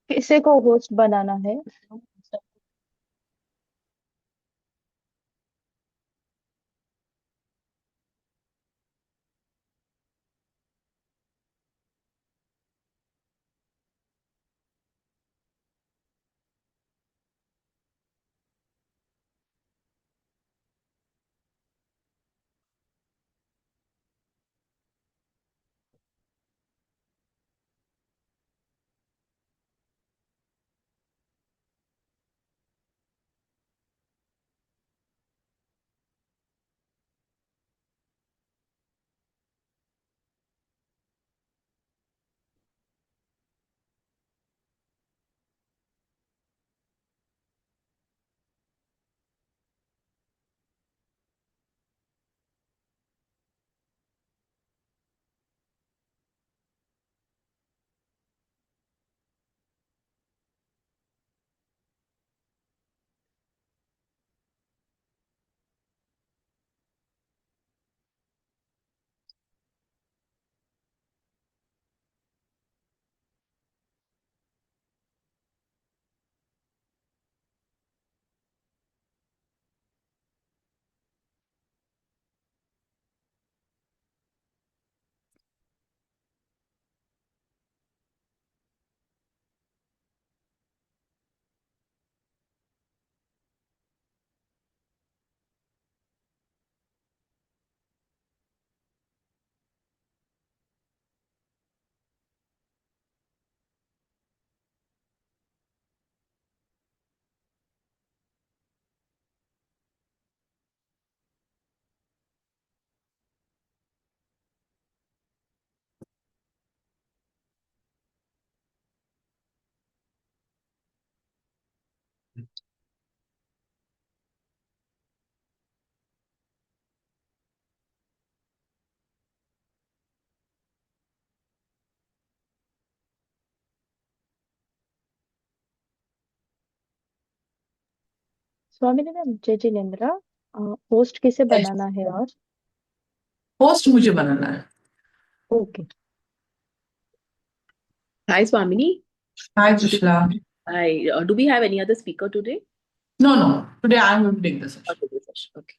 किसे को होस्ट बनाना है? स्वामिनी मैम, जय जिनेन्द्रा। होस्ट किसे बनाना है? और होस्ट मुझे बनाना है। Okay. Hi, Swamini. Hi, Do, Trishla. hi. Do we have any other speaker today? No, no. Today I'm going to take the session. Okay, this session. Okay.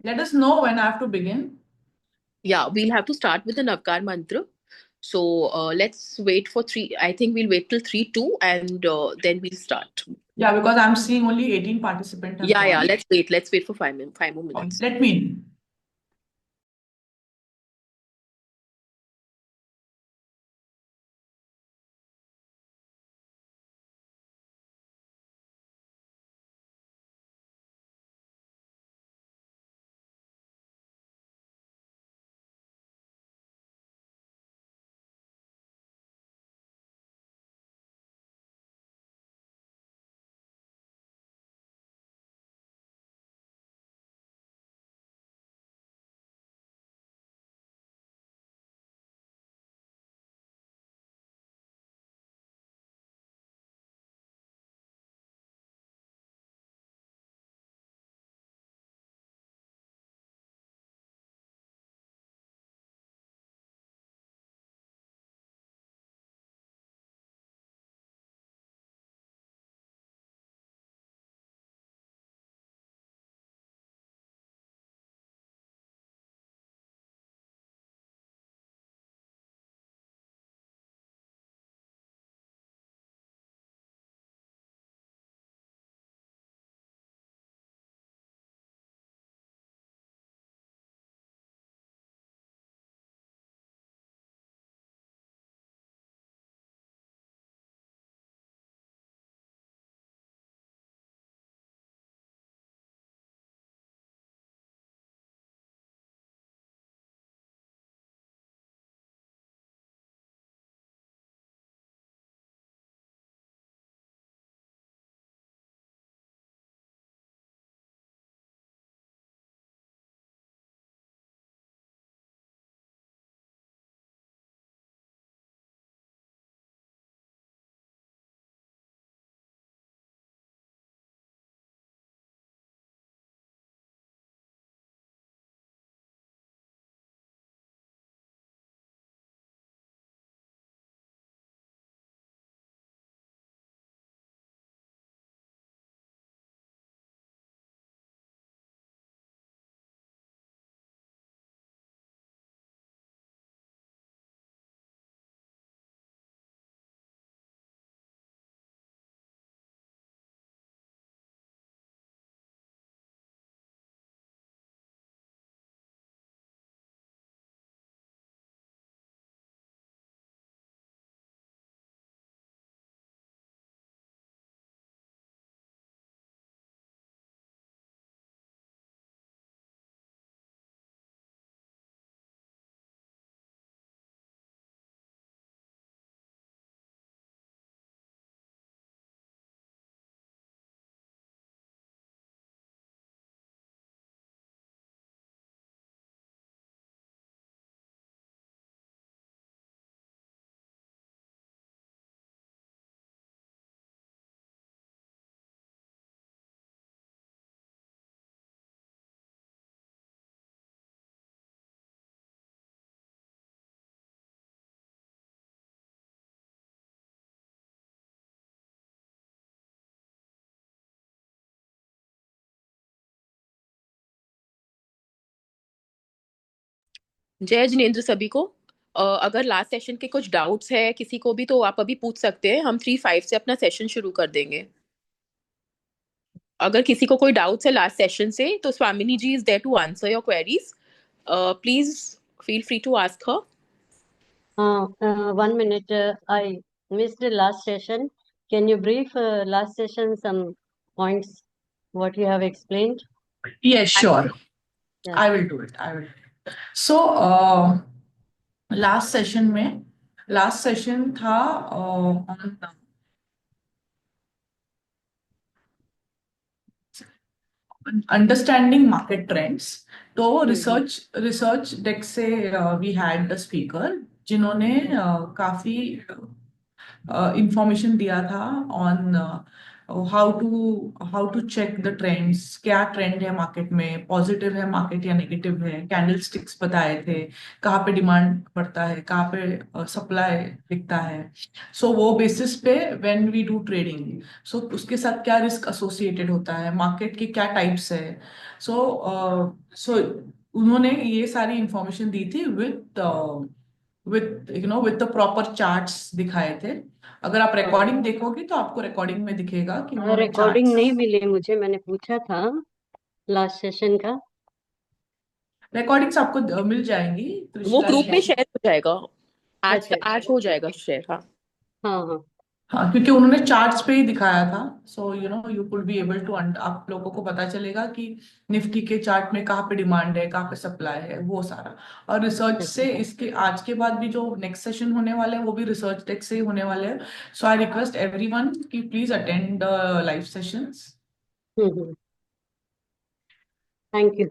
Let us know when I have to begin. Yeah, we'll have to start with the Navkar mantra. So let's wait for three. I think we'll wait till 3, 2, and then we'll start. Yeah, because I'm seeing only 18 participants have Yeah, yeah. joined. Let's wait. Let's wait for 5 more Okay, minutes. let me in. जय जिनेंद्र सभी को। अगर last session के कुछ doubts है किसी को भी, तो आप अभी पूछ सकते हैं। हम 3:05 से अपना सेशन शुरू कर देंगे। अगर किसी को कोई डाउट्स है लास्ट सेशन से, तो Swamini ji is there to answer your queries. Please feel free to ask her. 1 minute. I missed the last session. Can you brief last session some points what you have explained? Yes, sure. Yeah. I will do it. I will. So, last session था on understanding market trends. तो research deck से we had the speaker जिन्होंने काफी information दिया था on how to check the trends, क्या trend है market में, पॉजिटिव है मार्केट या नेगेटिव है। कैंडल स्टिक्स बताए थे, कहाँ पे डिमांड बढ़ता है, कहाँ पे सप्लाई दिखता है। सो वो बेसिस पे व्हेन वी डू ट्रेडिंग, सो उसके साथ क्या रिस्क एसोसिएटेड होता है, मार्केट के क्या टाइप्स है। सो उन्होंने ये सारी इंफॉर्मेशन दी थी विथ द प्रॉपर चार्ट्स दिखाए थे। अगर आप रिकॉर्डिंग देखोगे तो आपको रिकॉर्डिंग में दिखेगा कि उन्होंने रिकॉर्डिंग चार्ट्स। नहीं मिली मुझे, मैंने पूछा था लास्ट सेशन का। रिकॉर्डिंग्स आपको मिल जाएंगी वो त्रिशला ग्रुप में जी। शेयर हो जाएगा। आज अच्छा, आज हो जाएगा शेयर। हाँ। हाँ हाँ। हाँ, क्योंकि उन्होंने चार्ट्स पे ही दिखाया था। So you could be able to, आप लोगों को पता चलेगा कि निफ्टी के चार्ट में कहाँ पे डिमांड है, कहाँ पे सप्लाई है, वो सारा। और रिसर्च अच्छा। से इसके आज के बाद भी जो नेक्स्ट सेशन होने वाले हैं वो भी रिसर्च टेक से ही होने वाले हैं। सो आई रिक्वेस्ट एवरीवन कि please attend live sessions. Thank you.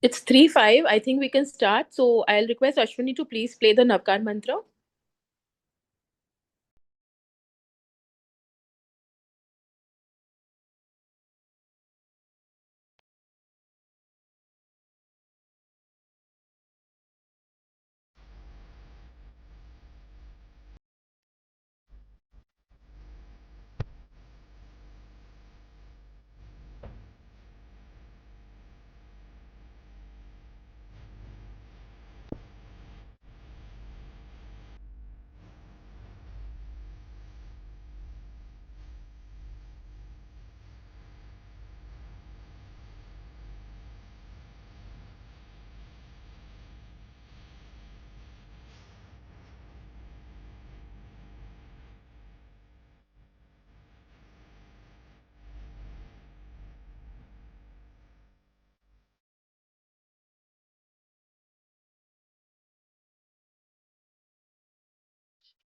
It's 3:05. I think we can start. So I'll request Ashwini to please play the Navkar mantra.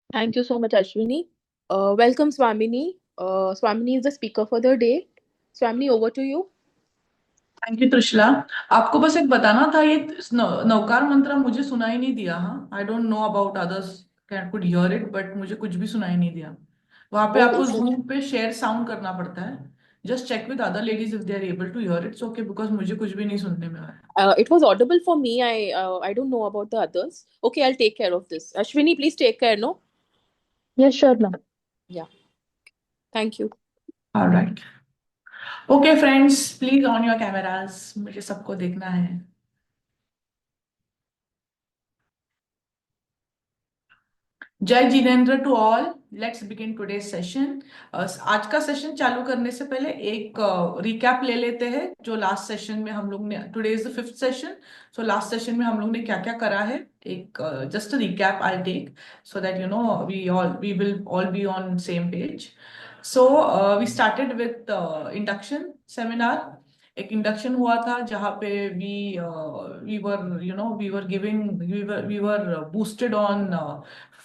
Thank you so much, Ashwini. Welcome, Swamini. Swamini is the speaker for the day. Swamini, over to you. Thank you Trishala. आपको बस एक बताना था, ये नवकार मंत्र मुझे सुनाई नहीं दिया। हाँ, I don't know about others can could hear it, but मुझे कुछ भी सुनाई नहीं दिया। वहां पे आपको जूम पे शेयर साउंड करना पड़ता है, Just check with other ladies if they are able to hear. It's okay because मुझे कुछ भी नहीं सुनने में आ रहा. It was audible for me. I don't know about the others. Okay, I'll take care of this. Ashwini, please take care, no? Yes, sure, ma'am. Yeah. Thank you. All right. Okay, friends, please on your cameras. मुझे सबको देखना है. Jai Jinendra to all. Let's begin today session. आज का session चालू करने से पहले एक रिकैप ले लेते हैं जो लास्ट सेशन में हम लोग ने. Today is the 5th session. So last session में हम लोग ने क्या क्या करा है, एक just recap I take so that you know we will all be on same page. So we started with induction seminar. एक इंडक्शन हुआ था जहाँ पे we were giving we were boosted on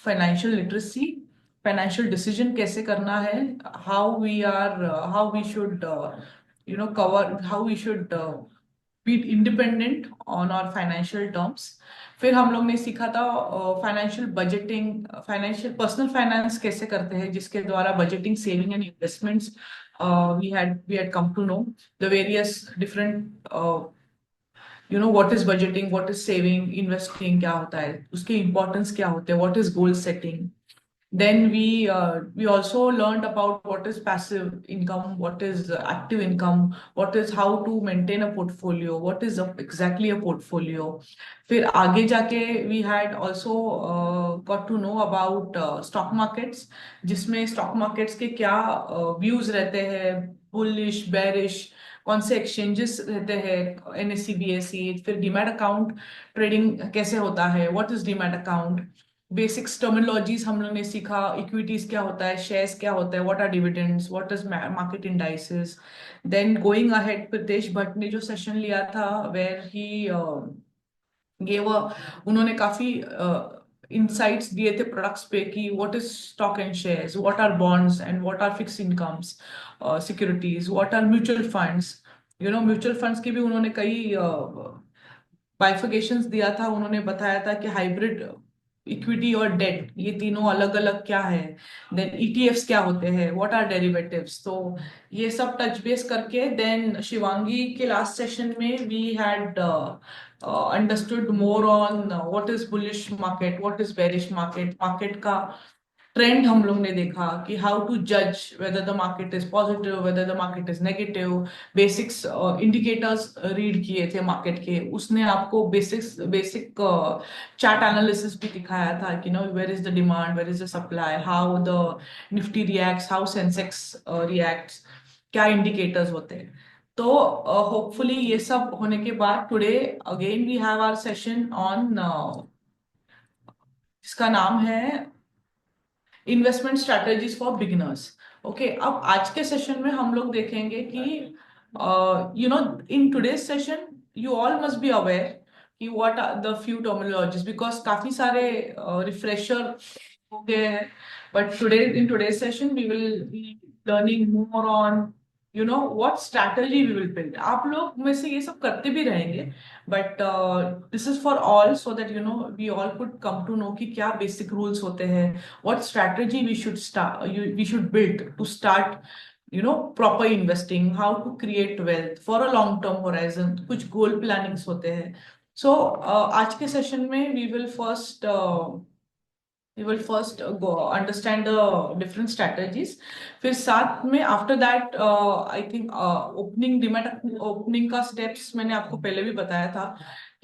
financial literacy. Financial decision कैसे करना है, how we should cover, how we should be independent on our financial terms. फिर हम लोग ने सीखा था financial budgeting, financial personal finance कैसे करते हैं जिसके द्वारा budgeting, saving and investments we had come to know the various different what is budgeting, what is saving, investing क्या होता है, उसके importance क्या होते हैं, what is goal setting. Then we also learned about what is passive income, what is active income, what is how to maintain a portfolio, what is exactly a portfolio. फिर आगे जाके we had also got to know about stock markets, जिसमें stock markets के क्या views रहते हैं, bullish, bearish, कौन से एक्सचेंजेस रहते हैं, एनएससी, बीएसई. फिर डीमैट अकाउंट ट्रेडिंग कैसे होता है, what is demat account. Basics terminologies हम लोग ने सीखा. इक्विटीज क्या होता है, शेयर्स क्या होता है, what are dividends, what is market indices. Then going ahead, Pritesh Bhatt ने जो सेशन लिया था वेयर ही उन्होंने काफी इंसाइट्स दिए थे प्रोडक्ट्स पे कि what is stock and shares, what are bonds and what are fixed incomes securities, what are mutual funds. Mutual funds की भी उन्होंने कई बाइफिकेशंस दिया था. उन्होंने बताया था कि हाइब्रिड इक्विटी और डेट ये तीनों अलग अलग क्या है. देन ईटीएफ्स क्या होते हैं, व्हाट आर डेरिवेटिव्स. तो ये सब टच बेस करके देन शिवांगी के लास्ट सेशन में we had understood more on what is bullish market, what is bearish market. Market का ट्रेंड हम लोग ने देखा कि हाउ टू जज whether the market is positive, whether the market is negative. Basics indicators read किए थे मार्केट के. उसने आपको बेसिक चार्ट एनालिसिस भी दिखाया था कि no where is the demand, where is the supply, how the Nifty reacts, how Sensex reacts, क्या इंडिकेटर्स होते हैं. तो होपफुली ये सब होने के बाद today again we have our session on जिसका नाम है investment strategies for beginners. Okay, अब आज के सेशन में हम लोग देखेंगे कि in today's session you all must be aware कि what are the few terminologies, because काफी सारे रिफ्रेशर हो गए हैं. But today in today's session we will be learning more on what strategy we will build. आप लोग में से ये सब करते भी रहेंगे, but this is for all so that we all could come to know कि क्या बेसिक रूल्स होते हैं, what strategy we should build to start proper investing, how to create wealth for a long term horizon. कुछ goal plannings होते हैं. So आज के session में we will first go understand the different strategies. फिर साथ में after that I think opening demat opening का steps मैंने आपको पहले भी बताया था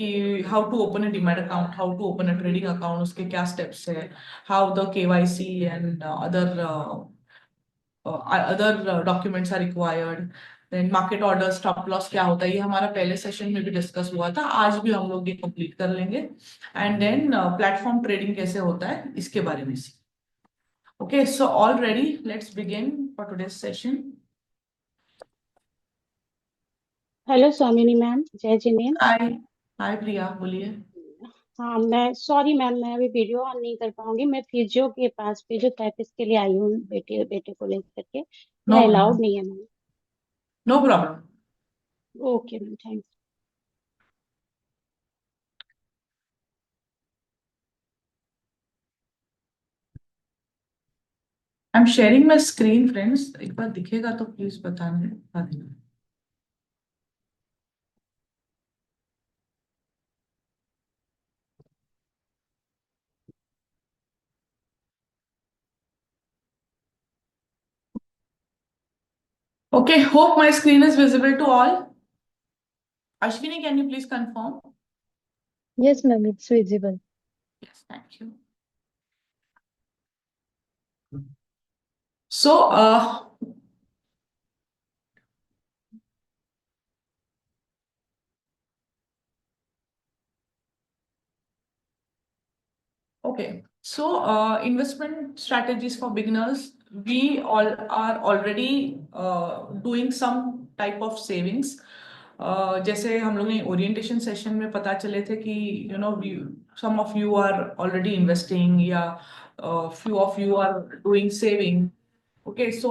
कि how to open a demat account, how to open a trading account, उसके क्या steps है, how the KYC and other documents are required. Then market order, stop loss क्या होता है, ये हमारा पहले सेशन में भी डिस्कस हुआ था. आज भी हम लोग ये कंप्लीट कर लेंगे. एंड देन प्लेटफॉर्म ट्रेडिंग कैसे होता है इसके बारे में सी. Okay, so all ready, let's begin for today's session. Hello Swamini ma'am, जय जिनेन्द्र. हाय. हाय प्रिया, बोलिए. हाँ, मैं सॉरी मैम, मैं अभी वीडियो ऑन नहीं कर पाऊंगी. मैं फिजियो के पास फिजियोथेरेपिस्ट के लिए आई हूँ बेटे बेटे को लेकर के. नो यह अलाउड प्रॉब्लम, नहीं है ma'am. No problem. Okay ma'am, thank I am sharing my screen friends, एक बार दिखेगा तो प्लीज बता देना। Okay, hope my screen is visible to all. Ashwini, can you please confirm? Yes, ma'am, it's visible. Yes, thank you. So, okay. So, investment strategies for beginners. We all are already doing some type of savings. जैसे हम लोग ने orientation session में पता चले थे कि some of you are already investing या few of you are doing saving. Okay, so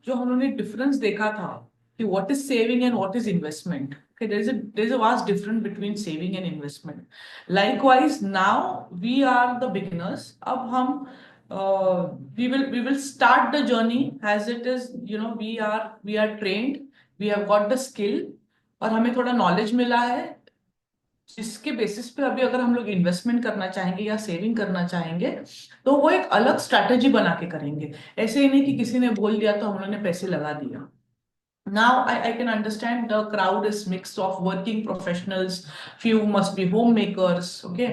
जो हम लोग ने डिफरेंस देखा था कि what is saving and what is investment. Okay, there is a vast difference between saving and investment. Likewise, now we are the beginners. अब हम we will start the journey as it is. We are trained. We have got the skill. और हमें थोड़ा knowledge मिला है जिसके basis पे अभी अगर हम लोग इन्वेस्टमेंट करना चाहेंगे या सेविंग करना चाहेंगे तो वो एक अलग स्ट्रैटेजी बना के करेंगे। ऐसे ही नहीं कि किसी ने बोल दिया तो हम लोगों ने पैसे लगा दिया। Now I can understand the crowd is mixed of working professionals, few must be homemakers, okay?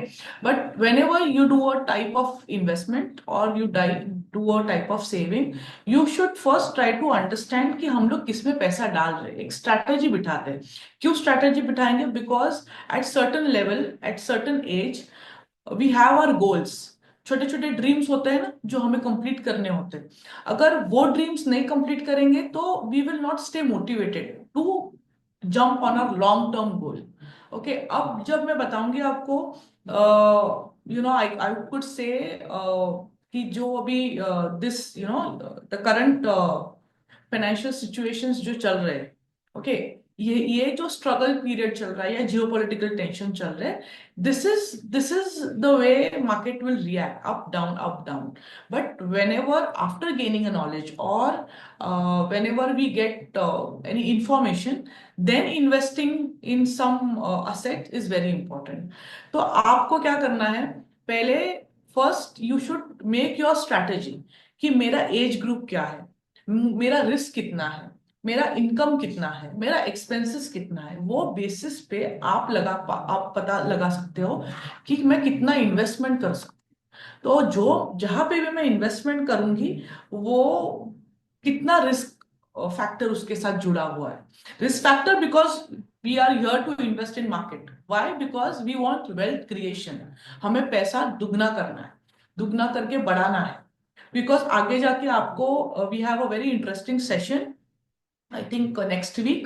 But whenever you do a type of investment or you do a type of saving, you should first try to understand कि हम लोग किस में पैसा डाल रहे हैं, एक strategy बिठाते हैं। क्यों strategy बिठाएंगे? Because at certain level, at certain age, we have our goals. छोटे छोटे ड्रीम्स होते हैं ना जो हमें कंप्लीट करने होते हैं। अगर वो ड्रीम्स नहीं कंप्लीट करेंगे तो we will not stay motivated to jump on a long term goal. Okay, अब जब मैं बताऊंगी आपको आई कुड से कि जो अभी this the current financial situations जो चल रहे हैं, ओके, ये जो स्ट्रगल पीरियड चल रहा है या जियोपॉलिटिकल टेंशन चल रहा है, this is the way market will react, up down. But whenever after gaining a knowledge or whenever we get any information, then investing in some asset is very important. तो आपको क्या करना है, पहले first you should make your strategy कि मेरा age group क्या है, मेरा रिस्क कितना है, मेरा इनकम कितना है, मेरा एक्सपेंसेस कितना है। वो बेसिस पे आप पता लगा सकते हो कि मैं कितना इन्वेस्टमेंट कर सकता हूँ। तो जहां पे भी मैं इन्वेस्टमेंट करूंगी वो कितना रिस्क फैक्टर उसके साथ जुड़ा हुआ है। Risk factor because we are here to invest in market. Why? Because we want wealth creation. हमें पैसा दुगना करना है, दुगना करके बढ़ाना है। बिकॉज आगे जाके आपको we have a very interesting session I think next week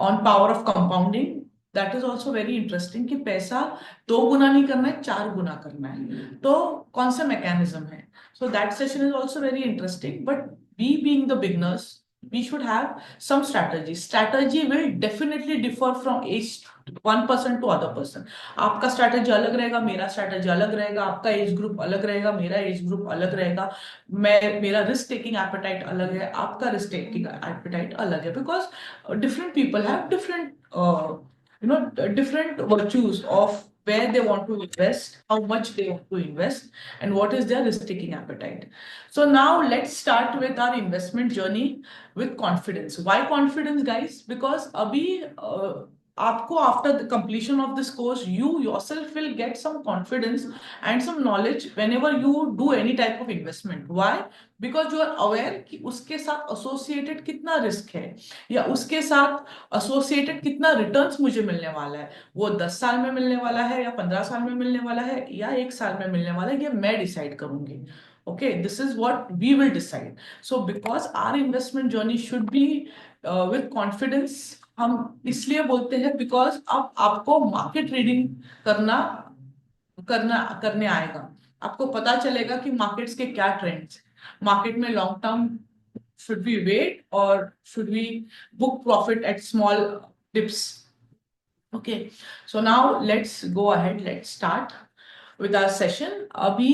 on power of compounding. That is also very interesting कि पैसा 2 गुना नहीं करना है, 4 गुना करना है। तो कौन सा मैकेनिज्म है? So that session is also very interesting. But we being the beginners, we should have some strategy. Strategy will definitely differ from each one person to other person. आपका स्ट्रैटेजी अलग रहेगा, मेरा स्ट्रैटेजी अलग रहेगा, आपका age group अलग रहेगा, मेरा एज ग्रुप अलग रहेगा, मेरा रिस्क टेकिंग एपेटाइट अलग है, आपका रिस्क टेकिंग एपेटाइट अलग है। Because different people have different virtues of where they want to invest, how much they want to invest, and what is their risk taking appetite. So now let's start with our investment journey with confidence. Why confidence, guys? Because abhi आपको after the completion of this course you yourself will get some confidence and some knowledge whenever you do any type of investment. Why? Because you are aware कि उसके साथ associated कितना risk है या उसके साथ associated कितना रिटर्न्स मुझे मिलने वाला है। वो 10 साल में मिलने वाला है या 15 साल में मिलने वाला है या 1 साल में मिलने वाला है, ये मैं डिसाइड करूंगी। Okay, this is what we will decide. So because our investment journey should be with confidence, हम इसलिए बोलते हैं बिकॉज अब आपको मार्केट रीडिंग करने आएगा। आपको पता चलेगा कि मार्केट्स के क्या ट्रेंड्स, मार्केट में long term should we wait or should we book profit at small dips? Okay, so now let's go ahead, let's start. with our session. अभी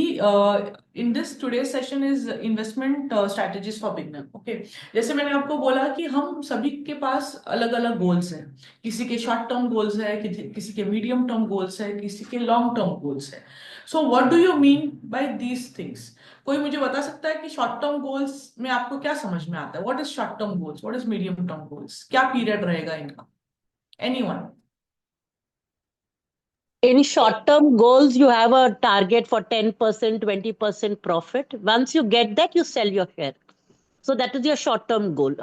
in this today's session is investment strategies for beginner. Okay, जैसे मैंने आपको बोला कि हम सभी के पास अलग अलग गोल्स हैं. किसी के शॉर्ट टर्म गोल्स है, किसी के मीडियम टर्म गोल्स है, किसी के लॉन्ग टर्म गोल्स है. So what do you mean by these things? कोई मुझे बता सकता है कि शॉर्ट टर्म गोल्स में आपको क्या समझ में आता है? What is short term goals, what is medium term goals, क्या पीरियड रहेगा इनका? Anyone? In short-term goals, you have a target for 10%, 20% profit. Once you get that, you sell your share. So that is your short-term goal.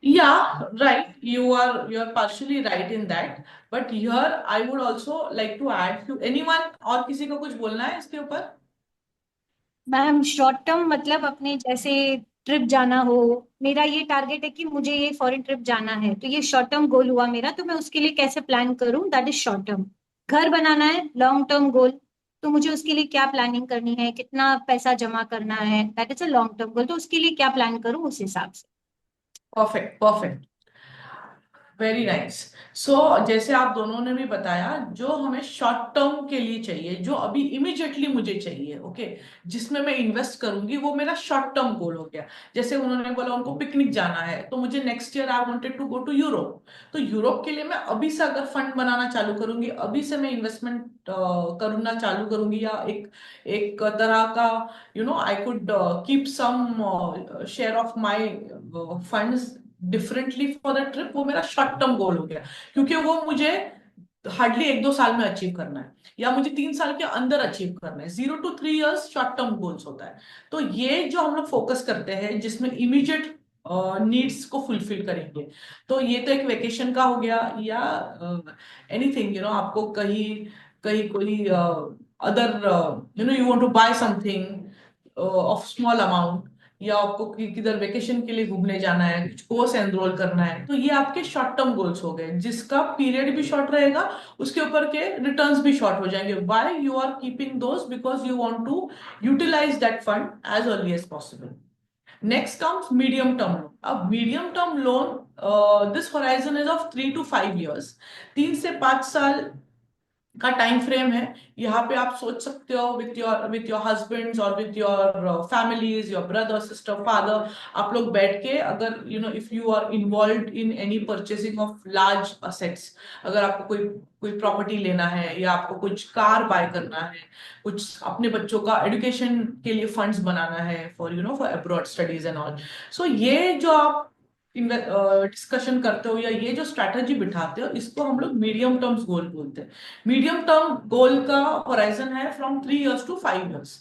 Yeah, right. You are partially right in that. But here I would also like to add to anyone और किसी को कुछ बोलना है इसके ऊपर? Ma'am short term मतलब अपने जैसे ट्रिप जाना हो, मेरा ये टारगेट है कि मुझे ये फॉरेन ट्रिप जाना है, तो ये शॉर्ट टर्म गोल हुआ मेरा, तो मैं उसके लिए कैसे प्लान करूं, दैट इज शॉर्ट टर्म. घर बनाना है, लॉन्ग टर्म गोल, तो मुझे उसके लिए क्या प्लानिंग करनी है, कितना पैसा जमा करना है, that is a long term goal, तो उसके लिए क्या प्लान करूं उस हिसाब से. Perfect, perfect, very nice. So जैसे आप दोनों ने भी बताया, जो हमें शॉर्ट टर्म के लिए चाहिए, जो अभी इमिजिएटली मुझे चाहिए, ओके, जिसमें मैं इन्वेस्ट करूंगी, वो मेरा शॉर्ट टर्म गोल हो गया. जैसे उन्होंने बोला उनको पिकनिक जाना है, तो मुझे next year I wanted to go to Europe. तो यूरोप के लिए मैं अभी से अगर फंड बनाना चालू करूंगी, अभी से मैं इन्वेस्टमेंट करना चालू करूंगी, या एक एक तरह का I could keep some share of my funds differently for the trip, वो मेरा शॉर्ट टर्म गोल हो गया. क्योंकि वो मुझे हार्डली 1-2 साल में अचीव करना है, या मुझे 3 साल के अंदर अचीव करना है. 0 to 3 years short term goals होता है. तो ये जो हम लोग फोकस करते हैं, जिसमें इमीडिएट नीड्स को फुलफिल करेंगे, तो ये तो एक वेकेशन का हो गया, या एनीथिंग आपको कहीं कहीं कोई other you want to buy something of small amount, या आपको किधर वेकेशन के लिए घूमने जाना है, कुछ कोर्स एनरोल करना है, तो ये आपके शॉर्ट टर्म गोल्स हो गए, जिसका पीरियड भी शॉर्ट रहेगा, उसके ऊपर के रिटर्न्स भी शॉर्ट हो जाएंगे. Why you are keeping those? Because you want to utilise that fund as early as possible. Next comes medium term loan. अब medium term loan, this horizon is of 3 to 5 years. 3 से 5 साल का time frame है. यहाँ पे आप सोच सकते हो विथ योर हस्बैंड्स और with your families, your brother, sister, father, आप लोग बैठ के, अगर if you are involve in any purchasing of large assets, अगर आपको कोई प्रॉपर्टी लेना है, या आपको कुछ कार बाय करना है, कुछ अपने बच्चों का एजुकेशन के लिए फंड्स बनाना है for abroad studies and all. So ये जो आप डिस्कशन करते हो, या ये जो स्ट्रैटेजी बिठाते हो, इसको हम लोग मीडियम टर्म्स गोल बोलते हैं. मीडियम टर्म गोल का होराइजन है फ्रॉम 3 years to 5 years.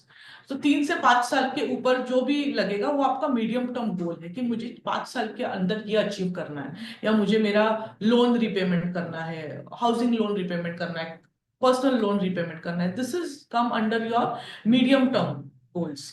तो 3 से 5 साल के ऊपर जो भी लगेगा, वो आपका मीडियम टर्म गोल है, कि मुझे 5 साल के अंदर ये अचीव करना है, या मुझे मेरा लोन रिपेमेंट करना है, हाउसिंग लोन रिपेमेंट करना है, पर्सनल लोन रिपेमेंट करना है. This is come under your medium term goals.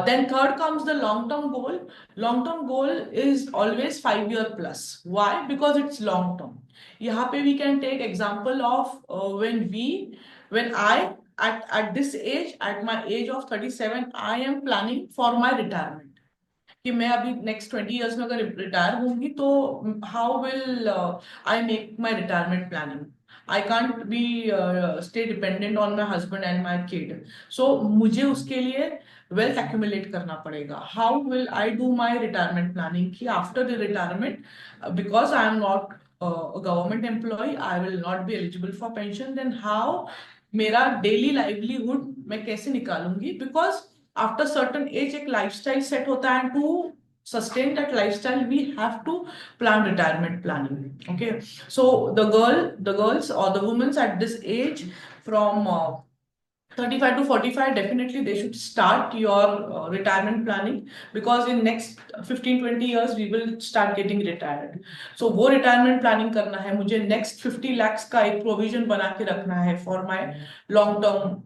Then third comes the long term goal. Long term goal is always 5 year plus. Why? Because it's long term. यहाँ पे we can take example of when I at this age, at my age of 37, I am planning for my retirement. कि मैं अभी next 20 years में अगर retire होंगी, तो how will I make my retirement planning? I can't be stay dependent on my husband and my kid. So मुझे उसके लिए वेल्थ एक्यूमुलेट करना पड़ेगा. How will I do my retirement planning? कि after the retirement, because I am not government employ, I will not be eligible for pension, then how मेरा daily livelihood मैं कैसे निकालूंगी? बिकॉज after certain age एक lifestyle set होता है, to sustain that lifestyle we have to plan retirement planning. Okay, so the girls or the women at this age from 35 to 45, definitely they should start your retirement planning, because in next 15-20 years we will start getting retired. So वो retirement planning करना है मुझे. next 50 lakhs का एक provision बना के रखना है for my long term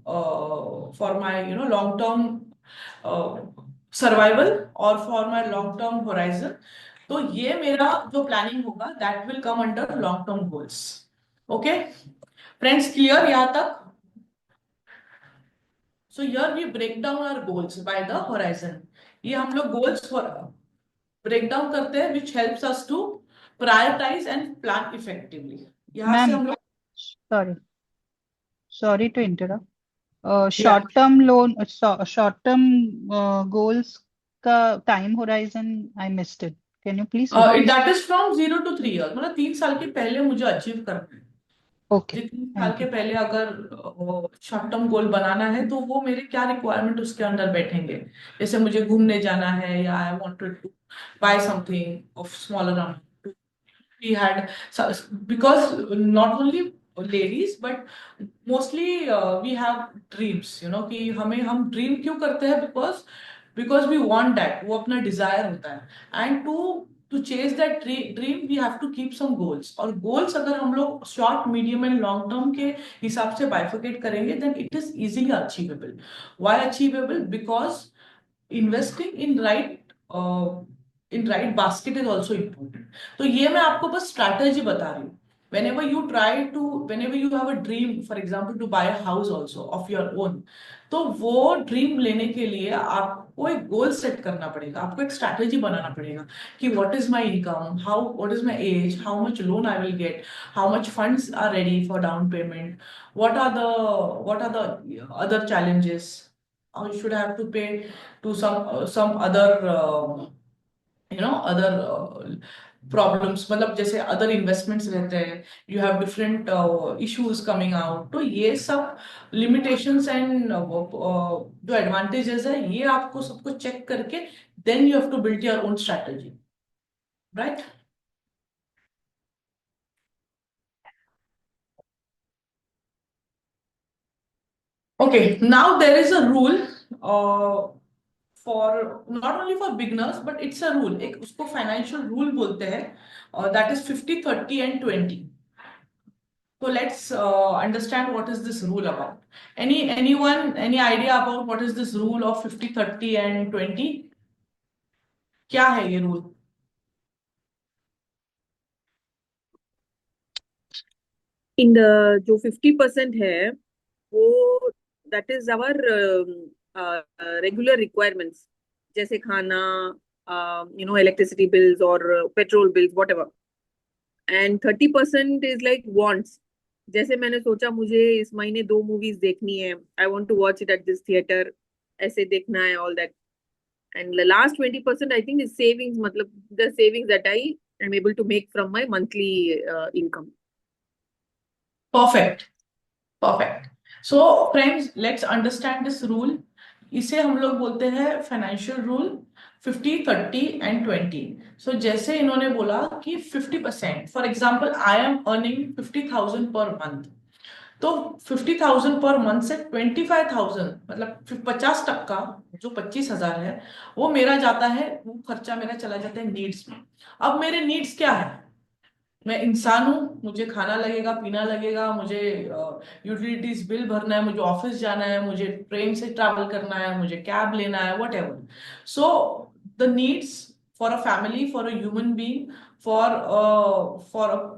long term survival और for my long term horizon. तो ये मेरा जो प्लानिंग होगा, that will come under long term goals. Okay friends, clear यहाँ तक? So here we break down our goals by the horizon. ये हम लोग गोल्स ब्रेक डाउन करते हैं, which helps us to prioritise and plan effectively. यहाँ से हम लोग sorry sorry to interrupt. Yeah. Short term loan, short term goals का time horizon, I missed it. Can you please repeat? That is from 0 to 3 years. मतलब 3 साल के पहले मुझे अचीव करना है। Okay, जी 3 साल thank के you. पहले अगर शॉर्ट टर्म गोल बनाना है तो वो मेरे क्या रिक्वायरमेंट उसके अंदर बैठेंगे। जैसे मुझे घूमने जाना है या I wanted to buy something of smaller amount. We had because not only ladies but mostly we have dreams, you know, कि हम ड्रीम क्यों करते हैं because we want that, वो अपना डिजायर होता है। And to chase that dream we have to keep some goals. और गोल्स अगर हम लोग short medium and long term के हिसाब से बाइफिकेट करेंगे then it is easily achievable. Why achievable? Because investing in right basket is also important. तो ये मैं आपको बस स्ट्रैटेजी बता रही हूँ। whenever you have a dream, for example to buy a house also of your own, तो वो ड्रीम लेने के लिए आपको एक गोल सेट करना पड़ेगा, आपको एक स्ट्रैटेजी बनाना पड़ेगा कि what is my income, what is my age, how much loan I will get, how much funds are ready for down payment, what are the other challenges, I should have to pay to some other other problems, मतलब जैसे other investments रहते हैं, you have different issues coming out. तो ये सब limitations and जो advantages है ये आपको सबको चेक करके then you have to build your own strategy, right? Okay, now there is a rule for not only for beginners but it's a rule, एक उसको financial rule बोलते हैं, that is 50 30 and 20. So let's understand what is this rule about. Any idea about what is this rule of 50 30 and 20? क्या है ये rule? In the जो 50% है वो that is our regular requirements, जैसे खाना, इलेक्ट्रिसिटी बिल्स और petrol bills whatever. And 30% is like wants, जैसे मैंने सोचा मुझे इस महीने 2 मूवीज देखनी है, I want to watch it at this theatre, ऐसे देखना है, all that. And the last 20% I think is savings, मतलब the savings that I am able to make from my monthly income. Perfect. Perfect. So friends, let's understand this rule. इसे हम लोग बोलते हैं financial rule 50 30 and 20. So जैसे इन्होंने बोला कि 50%, for example I am earning 50,000 per month, तो 50,000 पर मंथ से 25,000 मतलब 50% जो 25,000 है वो मेरा जाता है, वो खर्चा मेरा चला जाता है नीड्स में। अब मेरे नीड्स क्या है? मैं इंसान हूँ, मुझे खाना लगेगा, पीना लगेगा, मुझे यूटिलिटीज बिल भरना है, मुझे ऑफिस जाना है, मुझे ट्रेन से ट्रैवल करना है, मुझे कैब लेना है, whatever. So the needs for a family, for a human being,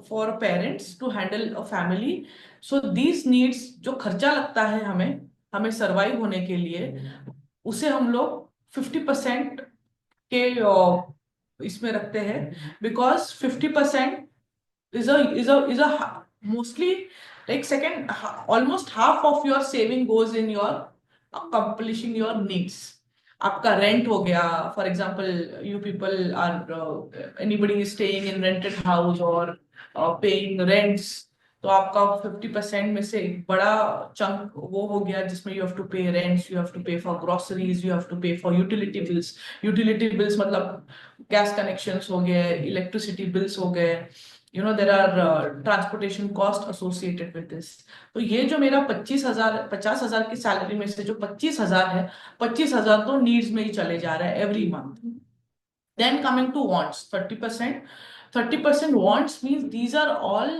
for parents to handle a family, so these needs, जो खर्चा लगता है हमें सर्वाइव होने के लिए, उसे हम लोग 50% के इसमें रखते हैं। Because 50% is a mostly like second, almost half of your saving goes in your accomplishing your needs. आपका रेंट हो गया, for example you people are anybody is staying in rented house और पेइंग रेंट्स, तो आपका 50% में से एक बड़ा चंक वो हो गया जिसमें you have to pay rents, you have to pay for groceries, you have to pay for utility bills. Utility bills मतलब गैस कनेक्शंस हो गए, इलेक्ट्रिसिटी बिल्स हो गए, there are transportation cost associated with this. तो ये जो मेरा 50,000 की सैलरी में से जो 25,000 है, 25,000 तो नीड्स में ही चले जा रहा है every month. Then coming to wants, 30% wants means these are all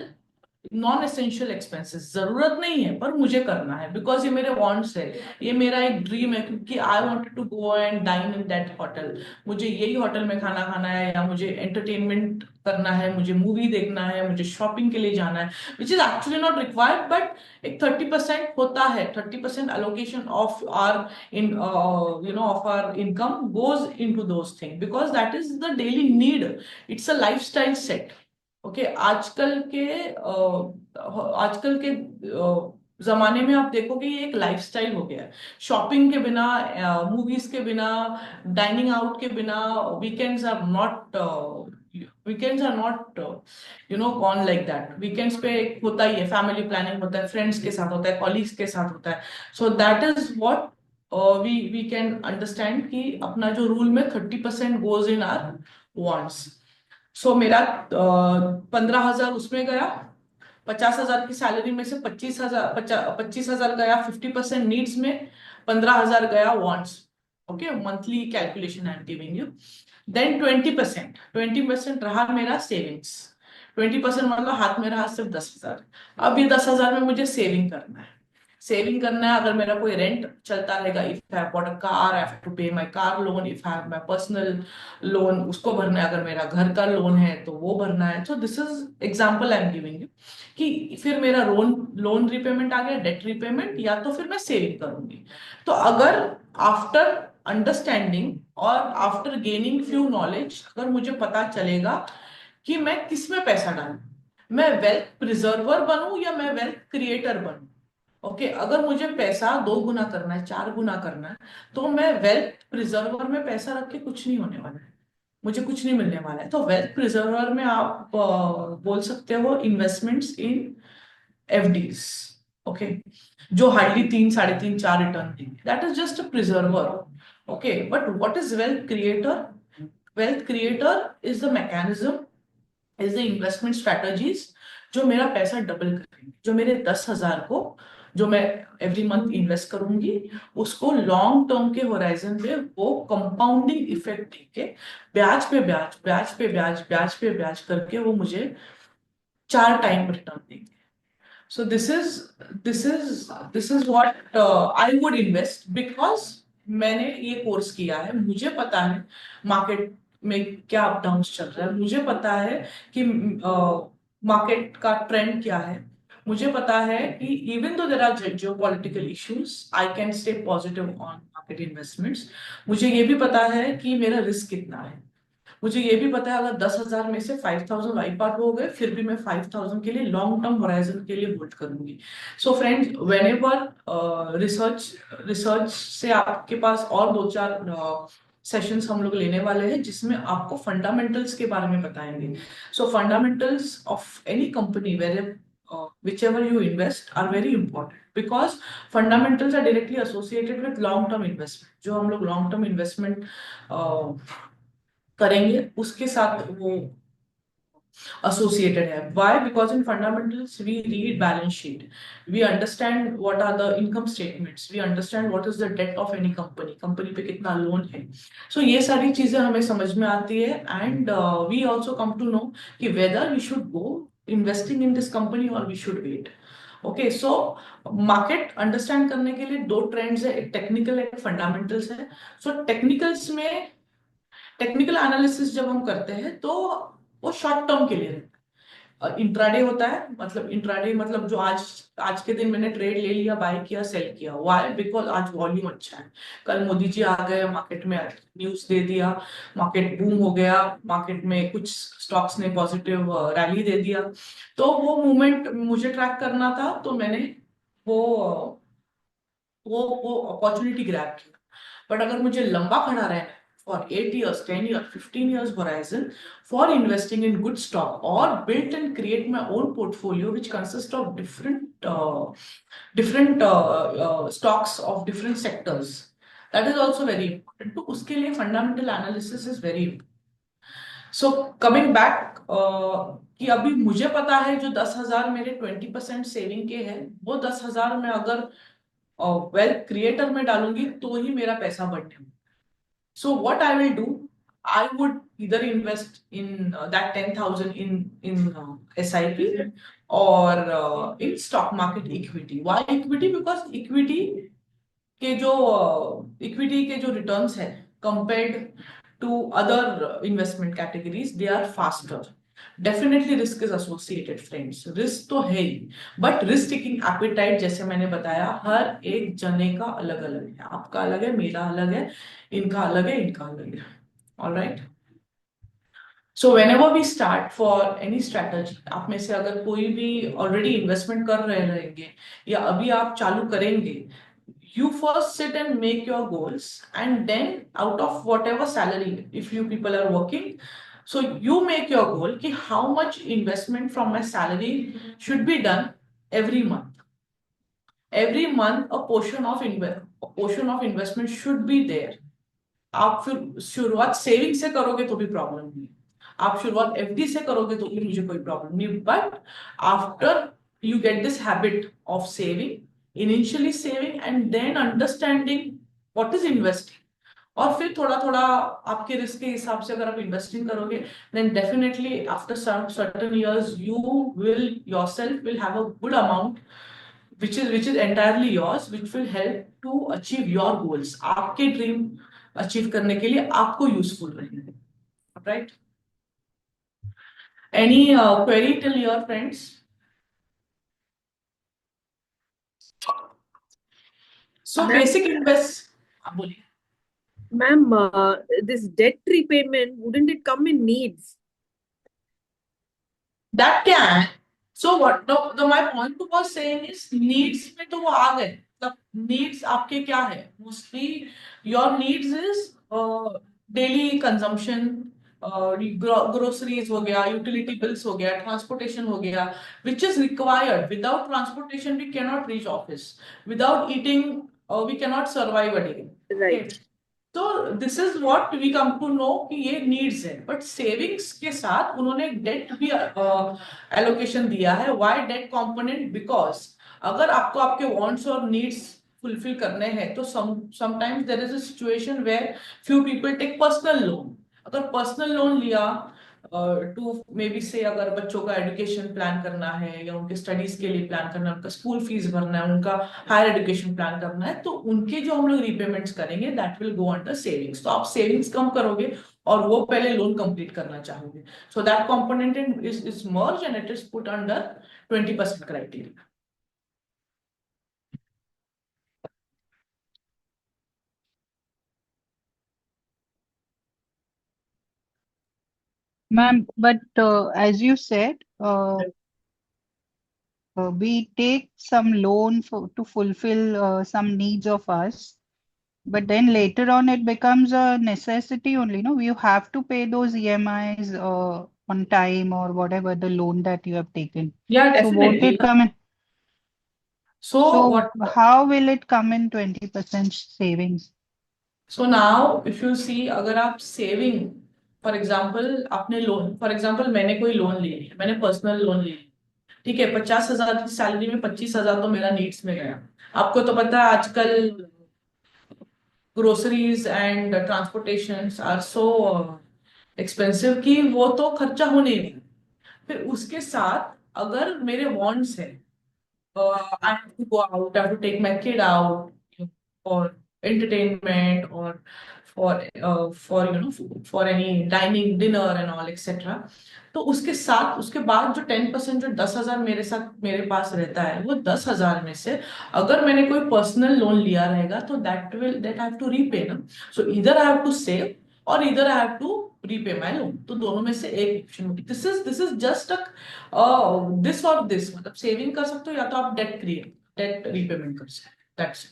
non essential expenses. जरूरत नहीं है पर मुझे करना है बिकॉज ये मेरे वांट्स है, ये मेरा एक ड्रीम है, क्योंकि I wanted to go and dine in that hotel, मुझे यही होटल में खाना खाना है, या मुझे एंटरटेनमेंट करना है, मुझे मूवी देखना है, मुझे शॉपिंग के लिए जाना है, which is actually not required, but एक 30% होता है, 30% allocation of our of our income goes into those things because that is the daily need, it's a lifestyle set. Okay, आजकल के जमाने में आप देखोगे ये एक लाइफस्टाइल हो गया है। शॉपिंग के बिना, मूवीज के बिना, डाइनिंग आउट के बिना weekends are not gone like that. Weekends पे एक होता ही है, फैमिली प्लानिंग होता है, फ्रेंड्स के साथ होता है, कॉलीग्स के साथ होता है। So that is what we can understand कि अपना जो रूल में 30% goes in are wants. So मेरा 15,000 उसमें गया, 50,000 की सैलरी में से 25,000 गया 50% नीड्स में, 15,000 गया wants. Okay, monthly calculation I am giving you. Then 20% रहा मेरा सेविंग्स। 20% मतलब हाथ में रहा सिर्फ 10,000। अब ये 10,000 में मुझे सेविंग करना है। अगर मेरा कोई रेंट चलता रहेगा, if I bought a car I have to pay my car loan, if I have my personal loan उसको भरना है, अगर मेरा घर का लोन है तो वो भरना है। सो this is example I am giving you कि फिर मेरा लोन लोन रिपेमेंट आ गया, डेट रिपेमेंट, या तो फिर मैं सेविंग करूंगी। तो अगर आफ्टर अंडरस्टैंडिंग और आफ्टर गेनिंग फ्यू नॉलेज अगर मुझे पता चलेगा कि मैं किस में पैसा डालूं, मैं वेल्थ प्रिजर्वर बनूं या मैं वेल्थ क्रिएटर बनूं। ओके, अगर मुझे पैसा 2 गुना करना है, 4 गुना करना है, तो मैं वेल्थ प्रिजर्वर में पैसा रख के कुछ नहीं होने वाला है, मुझे कुछ नहीं मिलने वाला है। तो वेल्थ प्रिजर्वर में आप बोल सकते हो इन्वेस्टमेंट्स इन एफडीज। ओके, जो हार्डली 3, 3.5, 4 रिटर्न देंगे, that is just a preserver. Okay, but what is wealth creator? Wealth creator is the mechanism, is the investment strategies जो मेरा पैसा डबल करेंगे, जो मेरे 10,000 को जो मैं एवरी मंथ इन्वेस्ट करूंगी उसको लॉन्ग टर्म के होराइजन पे वो कंपाउंडिंग इफेक्ट देके ब्याज पे ब्याज, ब्याज पे ब्याज, ब्याज पे ब्याज करके वो मुझे 4 टाइम रिटर्न देंगे। So this is what I would invest because मैंने ये कोर्स किया है, मुझे पता है मार्केट में क्या अप डाउन्स चल रहा है, मुझे पता है कि मार्केट का ट्रेंड क्या है, मुझे पता है कि even though there are geopolitical issues I can stay positive on market investments. मुझे ये भी पता है कि मेरा रिस्क कितना है, मुझे ये भी पता है अगर 10,000 में से 5,000 वाइप आउट हो गए फिर भी मैं 5,000 के लिए लॉन्ग टर्म होराइजन के लिए होल्ड करूंगी। So friends, when ever research से आपके पास और 2-4 सेशंस हम लोग लेने वाले हैं जिसमें आपको फंडामेंटल्स के बारे में बताएंगे। So fundamentals of any company where whichever you invest are very important because fundamentals are directly associated with long term investment। जो हम लोग long term investment करेंगे उसके साथ वो associated है। Why? Because in fundamentals we read balance sheet, we understand what are the income statements, we understand what is the debt of any company, company पे कितना लोन है। So ये सारी चीजें हमें समझ में आती है and we also come to know कि whether we should go investing in this company or we should wait। Okay, so market understand करने के लिए 2 ट्रेंड्स है, एक टेक्निकल एक फंडामेंटल्स है। सो टेक्निकल्स में टेक्निकल एनालिसिस जब हम करते हैं तो वो शॉर्ट टर्म के लिए रहता है। इंट्राडे होता है, मतलब इंट्राडे मतलब जो आज के दिन मैंने ट्रेड ले लिया, बाय किया, सेल किया। व्हाई? बिकॉज आज वॉल्यूम अच्छा है, कल मोदी जी आ गए, मार्केट में न्यूज दे दिया, मार्केट बूम हो गया, मार्केट में कुछ स्टॉक्स ने पॉजिटिव रैली दे दिया, तो वो मूवमेंट मुझे ट्रैक करना था, तो मैंने वो वो अपॉर्चुनिटी ग्रैब किया। बट अगर मुझे लंबा खड़ा रहना है for 8 years, 10 years, 15 years horizon for investing in good stock or build and create my own portfolio which consists of different stocks of different sectors, that is also very important। तो उसके लिए fundamental analysis is very important। So coming back कि अभी मुझे पता है जो 10,000 मेरे 20% सेविंग के हैं वो 10,000 में अगर वेल्थ क्रिएटर में डालूंगी तो ही मेरा पैसा बढ़ने। So what I will do, I would either invest in that 10,000 in SIP or in stock market equity। Why equity? Because के जो equity के जो returns है compared to other investment categories, they are faster। Definitely risk is associated friends, risk तो है ही, but risk taking apatite जैसे मैंने बताया हर एक जने का अलग अलग है, आपका अलग है, मेरा अलग है, इनका अलग है, इनका अलग है। Alright, So whenever we start for any strategy, आप में से अगर कोई भी already investment कर रहे रहेंगे या अभी आप चालू करेंगे, you first sit and make your goals, and then out of whatever salary, if you people are working, so you make your goal कि how much investment from my salary should be done every month. Every month a portion of investment should be there. आप फिर शुरुआत saving से करोगे तो भी problem नहीं, आप शुरुआत एफडी से करोगे तो भी मुझे कोई प्रॉब्लम नहीं, but after you get this habit of saving, initially saving and then understanding what is investing, और फिर थोड़ा थोड़ा आपके रिस्क के हिसाब से अगर आप इन्वेस्टिंग करोगे, then definitely after certain years you will yourself will have a good amount which is entirely yours, which will help to achieve your goals. आपके ड्रीम अचीव करने के लिए आपको यूजफुल रहेंगे, right? Any query till your friends? So Ma'am, basic invest, बोलिए ma'am, this debt repayment, wouldn't it come in needs? that can. So what the my point was saying is needs में तो वो आ गए, मतलब needs आपके क्या है, mostly your needs is daily consumption, groceries हो गया, यूटिलिटी बिल्स हो गया, ट्रांसपोर्टेशन हो गया, which is required. Without transportation we cannot reach office, without eating we cannot survive a day. Right. तो this is what we come to know कि ये needs है, बट सेविंग्स के साथ उन्होंने डेट भी एलोकेशन दिया है. Why date component? बिकॉज अगर आपको आपके वांट्स और नीड्स फुलफिल करने हैं तो sometimes there is a situation where few people take personal loan. अगर पर्सनल लोन लिया टू मे बी से अगर बच्चों का एजुकेशन प्लान करना है या उनके स्टडीज के लिए प्लान करना है, उनका स्कूल फीस भरना है, उनका हायर एजुकेशन प्लान करना है, तो उनके जो हम लोग रीपेमेंट्स करेंगे that will go under savings. तो आप सेविंग्स कम करोगे और वो पहले लोन कंप्लीट करना चाहोगे. So that component is merge and it is put under 20% criteria. Ma'am, but as you said, we take some loan to fulfill some needs of us, but then later on it becomes a necessity only. No, you have to pay those EMIs on time or whatever the loan that you have taken. Yeah, So won't definitely. it come in? So So what? how will it come in 20% savings? So now if you see, अगर आप saving for example आपने loan, for example मैंने कोई loan ले लिया, मैंने personal loan ले लिया, ठीक है, 50,000 की सैलरी में 25,000 तो मेरा नीड्स में गया. आपको तो पता है आजकल groceries and transportation are so expensive कि वो तो खर्चा होने ही नहीं. फिर उसके साथ अगर मेरे वॉन्ट्स है, I have to go out, I have to take my kid out for entertainment or for for any dining, dinner and all etc. तो उसके साथ उसके बाद जो 10% जो 10,000 मेरे साथ मेरे पास रहता है, वो 10,000 में से अगर मैंने कोई पर्सनल लोन लिया रहेगा तो that I have to repay ना. सो इधर आई हैव टू सेव और इधर I have to repay my loan. तो दोनों में से एक ऑप्शन होगी. दिस इज जस्ट दिस और दिस, मतलब सेविंग कर सकते हो या तो आप डेट रीपेमेंट कर सकते हो. That's it.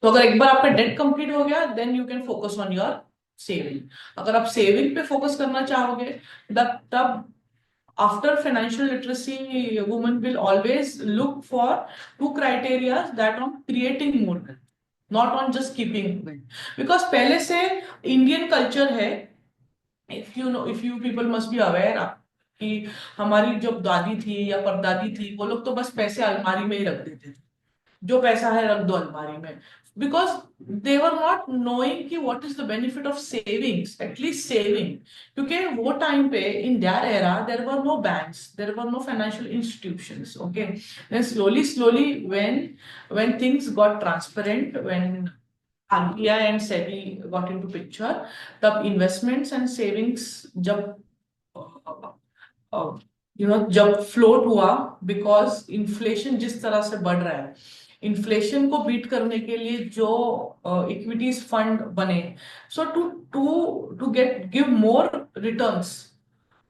तो अगर एक बार आपका डेट कंप्लीट हो गया then you can focus on your saving. अगर आप सेविंग पे फोकस करना चाहोगे तब after financial literacy woman will always look for two criteria that on creating more wealth, not on just keeping wealth. Because पहले से इंडियन कल्चर है, if you people must be aware कि हमारी जो दादी थी या परदादी थी वो लोग तो बस पैसे अलमारी में ही रख देते थे, जो पैसा है रख दो अलमारी में, because they were not knowing कि what is the benefit of savings, at least saving. क्योंकि वो टाइम पे in that era there were no banks, there were no financial institutions. Okay, then slowly when things got transparent, when RBI and SEBI got into picture, तब investments and savings जब जब float हुआ, because inflation जिस तरह से बढ़ रहा है, इन्फ्लेशन को बीट करने के लिए जो इक्विटीज फंड बने, so to give more returns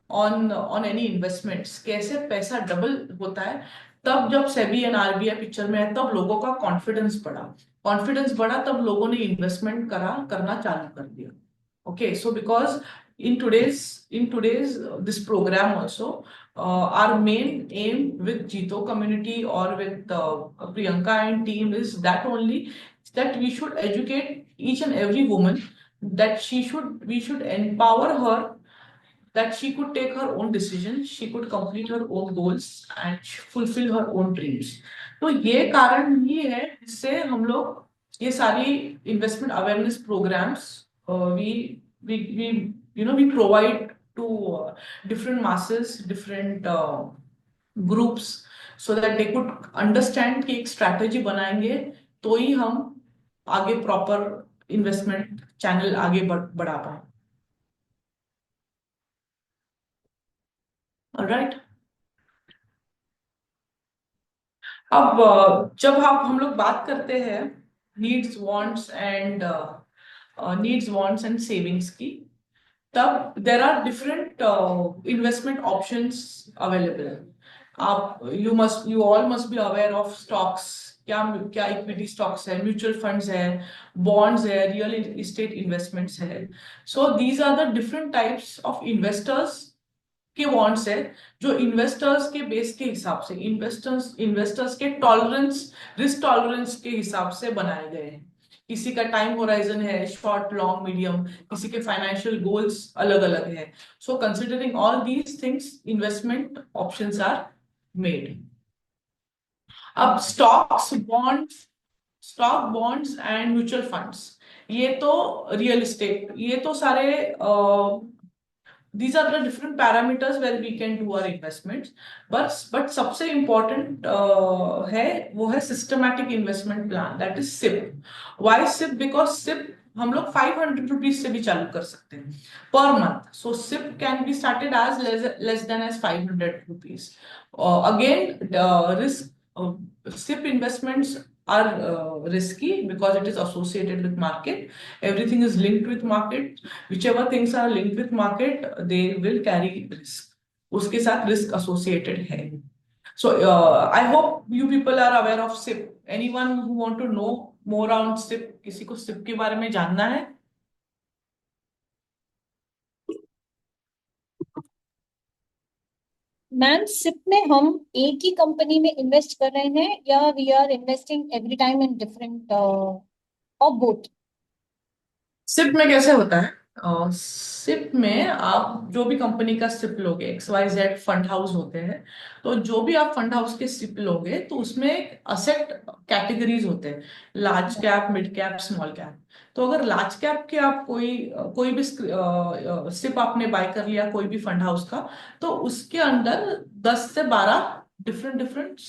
on any investments, कैसे पैसा डबल होता है, तब जब सेबी एंड आरबीआई पिक्चर में है, तब लोगों का कॉन्फिडेंस बढ़ा, तब लोगों ने इन्वेस्टमेंट करना चालू कर दिया. Okay, so because in today's this program also, our main aim with Jito community or with Priyanka and team is that only, that we should educate each and every woman, that we should empower her, that she could take her own decisions, she could complete her own goals and fulfill her own dreams. तो ये कारण ही है जिससे हम लोग ये सारी investment awareness programmes we provide to different masses, different groups, so that they could understand कि एक स्ट्रैटेजी बनाएंगे तो ही हम आगे प्रॉपर इन्वेस्टमेंट चैनल आगे बढ़ा पाए. राइट. अब जब हम लोग बात करते हैं नीड्स वांट्स एंड सेविंग्स की, तब there are different investment options available. You all must be aware of stocks. क्या इक्विटी स्टॉक्स है, म्यूचुअल फंड्स है, बॉन्ड्स है, रियल इस्टेट इन्वेस्टमेंट्स है. So these are the different types of investors के wants है, जो इन्वेस्टर्स के base के हिसाब से, इन्वेस्टर्स के रिस्क टॉलरेंस के हिसाब से बनाए गए हैं. किसी का टाइम होराइजन है शॉर्ट, लॉन्ग, मीडियम, किसी के फाइनेंशियल गोल्स अलग अलग है. So considering all these things, investment options are made. अब stock bonds and mutual funds, ये तो रियल इस्टेट, ये तो सारे these are the different parameters where we can do our investments. But सबसे important है वो है systematic investment plan, that is SIP. Why SIP? Because SIP हम लोग 500 रुपीज से भी चालू कर सकते हैं per month. So SIP can be started as less than as 500 rupees. Again, SIP investments are risky because it is associated with market. Everything is linked with market. Whichever things are linked with market, they will carry risk. उसके साथ risk associated है. So I hope you people are aware of SIP. Anyone who want to know more on SIP? किसी को SIP के बारे में जानना है? मैम, सिप में हम एक ही कंपनी में इन्वेस्ट कर रहे हैं या we are investing every time in different और बोथ? सिप में कैसे होता है? सिप में आप जो भी कंपनी का सिप लोगे, XYZ फंड हाउस होते हैं, तो जो भी आप फंड हाउस के सिप लोगे तो उसमें असेट कैटेगरीज होते हैं, large cap, mid cap, small cap. तो अगर लार्ज कैप के आप कोई भी सिप आपने बाय कर लिया कोई भी फंड हाउस का, तो उसके अंदर 10 से 12 डिफरेंट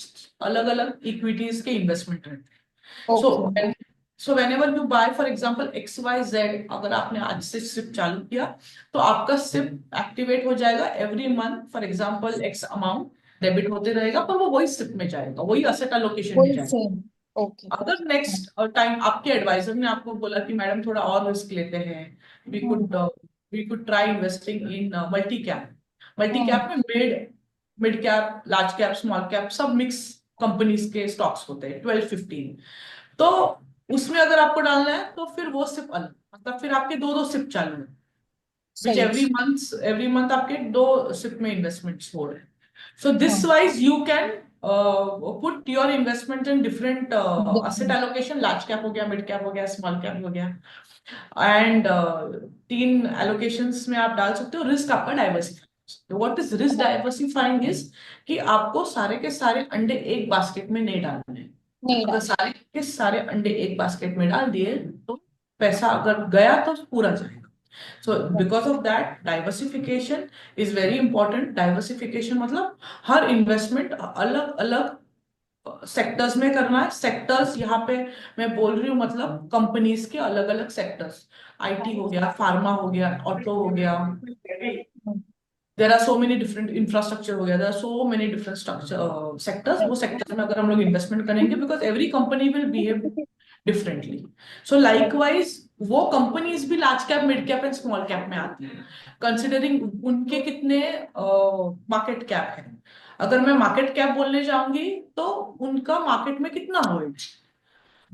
अलग अलग इक्विटीज के इन्वेस्टमेंट रहते हैं. So whenever you buy, for example, XYZ, अगर आपने आज से सिप चालू किया तो आपका सिप एक्टिवेट हो जाएगा every month. For example X amount debit होते रहेगा, पर वो वही सिप में जाएगा, वही असेट एलोकेशन में जाएगा. अगर नेक्स्ट टाइम आपके एडवाइजर ने आपको बोला कि मैडम थोड़ा और रिस्क लेते हैं, we could try investing in multi cap में mid cap, large cap, small cap, सब मिक्स कंपनीज के स्टॉक्स होते हैं 12-15. तो उसमें अगर आपको डालना है तो फिर वो सिप अलग, मतलब फिर आपके दो सिप चालू है, which every month आपके 2 सिप में इन्वेस्टमेंट्स हो रहे हैं. So this wise you can put your investment in different asset allocation. Large cap हो गया, मिड कैप हो गया, स्मॉल कैप हो गया, एंड 3 allocations में आप डाल सकते हो. रिस्क आपका diversifying. What is risk diversifying is कि आपको सारे के सारे अंडे एक बास्केट में नहीं डालने हैं. अगर सारे के सारे अंडे एक बास्केट में डाल दिए तो पैसा अगर गया तो पूरा जाएगा. So because of that diversification is very important. Diversification मतलब हर इन्वेस्टमेंट अलग अलग सेक्टर्स में करना है. सेक्टर्स यहाँ पे मैं बोल रही हूँ मतलब कंपनीज के अलग अलग सेक्टर्स, IT हो गया, फार्मा हो गया, ऑटो हो गया, there are so many different infrastructure हो गया, there are so many different sectors. वो sectors में अगर हम लोग investment करेंगे, because every company will behave differently. So likewise वो कंपनीज भी large cap, mid cap and small cap में आती हैं, कंसिडरिंग उनके कितने मार्केट कैप है। अगर मैं मार्केट कैप बोलने जाऊंगी तो उनका मार्केट में कितना होएगा।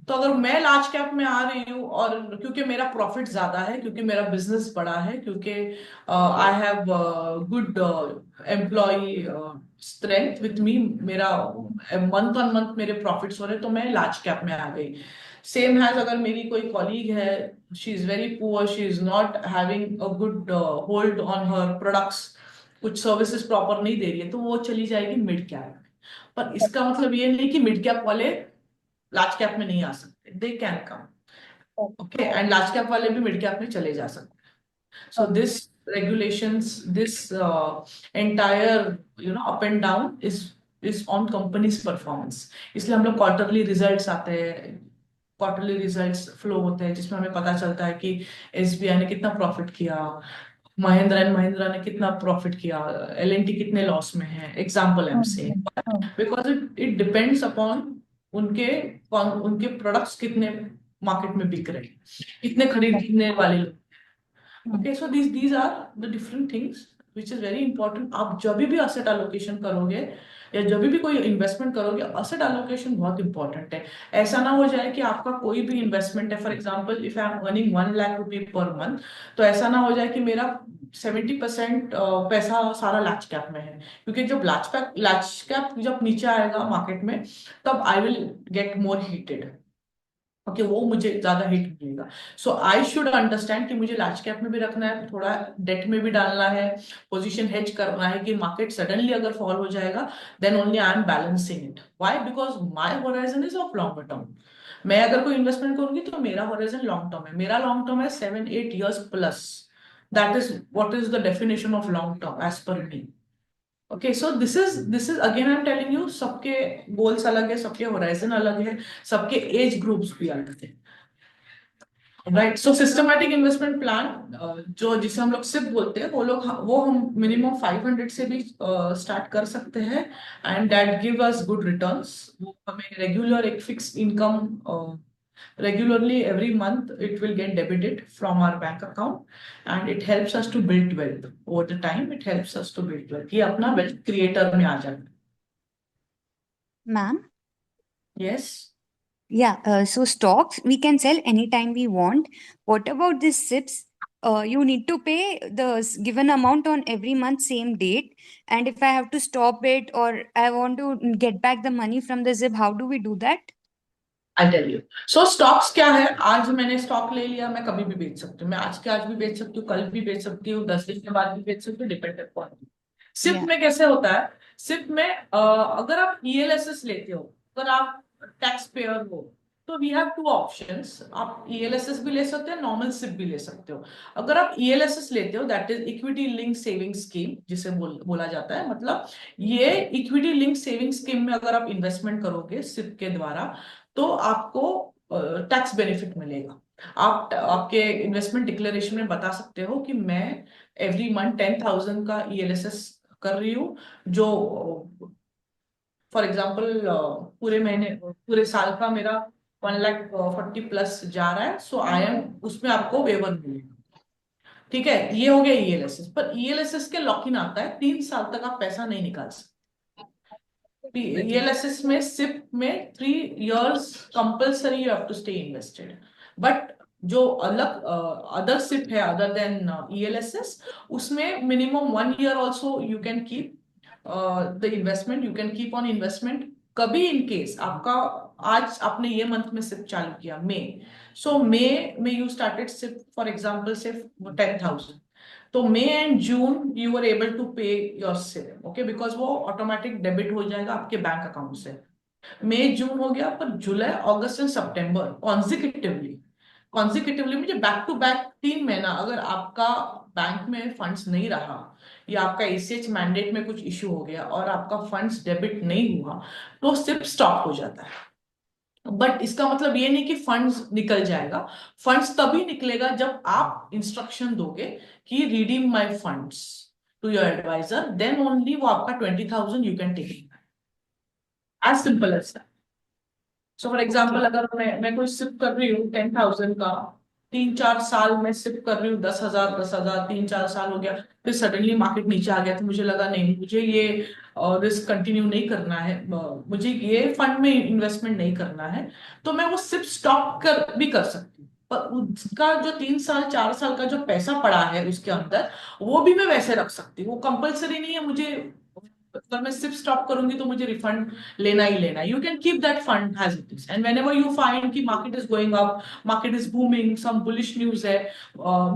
तो अगर मैं लार्ज कैप में आ रही हूँ और क्योंकि मेरा प्रॉफिट ज्यादा है, क्योंकि मेरा बिजनेस बड़ा है, क्योंकि I have good employ strength with me, मेरा मंथ ऑन मंथ मेरे प्रॉफिट्स हो रहे, तो मैं लार्ज कैप में आ गई। सेम हैज अगर मेरी कोई कॉलीग है, she is very poor, she is not having a good hold on her products, कुछ सर्विसेज प्रॉपर नहीं दे रही है, तो वो चली जाएगी मिड कैप। पर इसका मतलब ये नहीं कि मिड कैप वाले लार्ज कैप में नहीं आ सकते, they can come, okay, and large cap वाले भी मिड कैप में चले जा सकते। So this regulations, this entire up and down is on company's performance. इसलिए हम लोग क्वार्टरली रिजल्ट्स आते हैं, क्वार्टरली रिजल्ट्स फ्लो होते हैं, जिसमें हमें पता चलता है कि एसबीआई ने कितना प्रॉफिट किया, महिंद्रा एंड महिंद्रा ने कितना प्रॉफिट किया, एलएनटी कितने लॉस में है, example I am saying, because it depends upon उनके उनके प्रोडक्ट्स कितने मार्केट में बिक रहे हैं, कितने खरीदने वाले लोग। Okay, so these are the different things which is very important. आप जब भी असेट एलोकेशन करोगे या जब भी कोई इन्वेस्टमेंट करोगे, असेट एलोकेशन बहुत इंपॉर्टेंट है। ऐसा ना हो जाए कि आपका कोई भी इन्वेस्टमेंट है, for example if I am earning 1 lakh रुपए पर मंथ, तो ऐसा ना हो जाए कि मेरा 70% पैसा सारा लार्ज कैप में है, क्योंकि जब लार्ज कैप जब नीचे आएगा मार्केट में, तब आई will get more heated, okay, वो मुझे ज्यादा हिट मिलेगा। सो आई शुड अंडरस्टैंड कि मुझे लार्ज कैप में भी रखना है, थोड़ा डेट में भी डालना है, पोजीशन हेज करना है कि मार्केट सडनली अगर फॉल हो जाएगा, then only I am balancing it. Why? Because my horizon is of long term. मैं अगर कोई इन्वेस्टमेंट करूंगी तो मेरा होराइजन लॉन्ग टर्म है, मेरा लॉन्ग टर्म है 7-8 years plus. That is what is the definition of long term as per me. Okay, so this is again I am telling you, सबके गोल्स अलग है, सबके होराइजन अलग है, सबके एज ग्रुप्स भी अलग है, राइट। सो सिस्टमैटिक इन्वेस्टमेंट प्लान जो जिसे हम लोग सिप बोलते हैं, वो हम मिनिमम 500 से भी स्टार्ट कर सकते हैं, and that give us good returns. वो हमें रेगुलर एक fix income regularly every month it will get debited from our bank account, and it helps us to build wealth over the time. It helps us to build wealth, ये अपना wealth creator में आ जाता है। Ma'am, Yes, so stocks we can sell anytime we want. What about these SIPs? You need to pay the given amount on every month, same date. And if I have to stop it or I want to get back the money from the SIP, how do we do that? I'll tell you. So stocks क्या है? आज मैंने stock ले लिया, मैं कभी भी बेच सकती हूँ, मैं आज के आज भी बेच सकती हूँ, कल भी बेच सकती हूँ, 10 दिन के बाद भी बेच सकती हूँ, डिपेंड अपॉन। SIP Yeah. में कैसे होता है? सिप में अगर आप ईएलएसएस लेते हो, अगर आप टैक्स पेयर हो, तो वी हैव 2 ऑप्शंस। आप ईएलएसएस भी ले सकते हो, नॉर्मल सिप भी ले सकते हो। अगर आप ईएलएसएस लेते हो, that is equity link saving scheme, जिसे बोला जाता है, मतलब ये इक्विटी लिंक सेविंग स्कीम में अगर आप इन्वेस्टमेंट करोगे सिप के द्वारा, तो आपको टैक्स बेनिफिट मिलेगा। आप आपके इन्वेस्टमेंट डिक्लेरेशन में बता सकते हो कि मैं एवरी मंथ 10,000 का ईएलएसएस कर रही हूँ, जो फॉर एग्जांपल पूरे महीने पूरे साल का मेरा 1,40,000 प्लस जा रहा है, सो आई एम उसमें आपको वेवर मिलेगा। ठीक है, ये हो गया ईएलएसएस। पर ईएलएसएस के लॉक इन आता है, 3 साल तक आप पैसा नहीं निकाल सकते। ईएलएसएस में सिप में 3 years compulsory you have to stay invested, but जो अलग अदर सिप है अदर देन ईएलएसएस, उसमें minimum 1 year also you can keep the investment, you can keep on investment. कभी इन केस आपका आज आपने ये मंथ में सिप चालू किया मई, सो मई में you started SIP for example सिर्फ 10,000, तो मई एंड जून you are able to pay your SIP, okay, because वो ऑटोमेटिक डेबिट हो जाएगा आपके बैंक अकाउंट से। मई जून हो गया, पर जुलाई अगस्त एंड सितंबर कॉन्जिक्यूटिवली मुझे बैक टू बैक 3 महीना अगर आपका बैंक में फंड्स नहीं रहा, या आपका एसीएच मैंडेट में कुछ इश्यू हो गया और आपका फंड्स डेबिट नहीं हुआ, तो सिर्फ स्टॉप हो जाता है। बट इसका मतलब ये नहीं कि फंड्स निकल जाएगा, फंड्स तभी निकलेगा जब आप इंस्ट्रक्शन दोगे कि redeem my funds to your advisor, then only वो आपका 20,000 you can take, as simple as that. So for example अगर मैं कोई सिप कर रही हूँ 10,000 का, 3-4 साल मैं सिप कर रही हूँ 10,000 3-4 साल हो गया, फिर सडनली मार्केट नीचे आ गया तो मुझे लगा नहीं, मुझे ये रिस्क कंटिन्यू नहीं करना है, मुझे ये फंड में इन्वेस्टमेंट नहीं करना है, तो मैं वो सिप स्टॉप कर भी कर सकती हूँ। पर उसका जो 3 साल 4 साल का जो पैसा पड़ा है उसके अंदर, वो भी मैं वैसे रख सकती हूँ। वो कंपलसरी नहीं है मुझे, अगर मैं सिप स्टॉप करूंगी तो मुझे रिफंड लेना ही लेना है। You can keep that fund as it is, and whenever you find कि market is going up, market is booming, some bullish news है,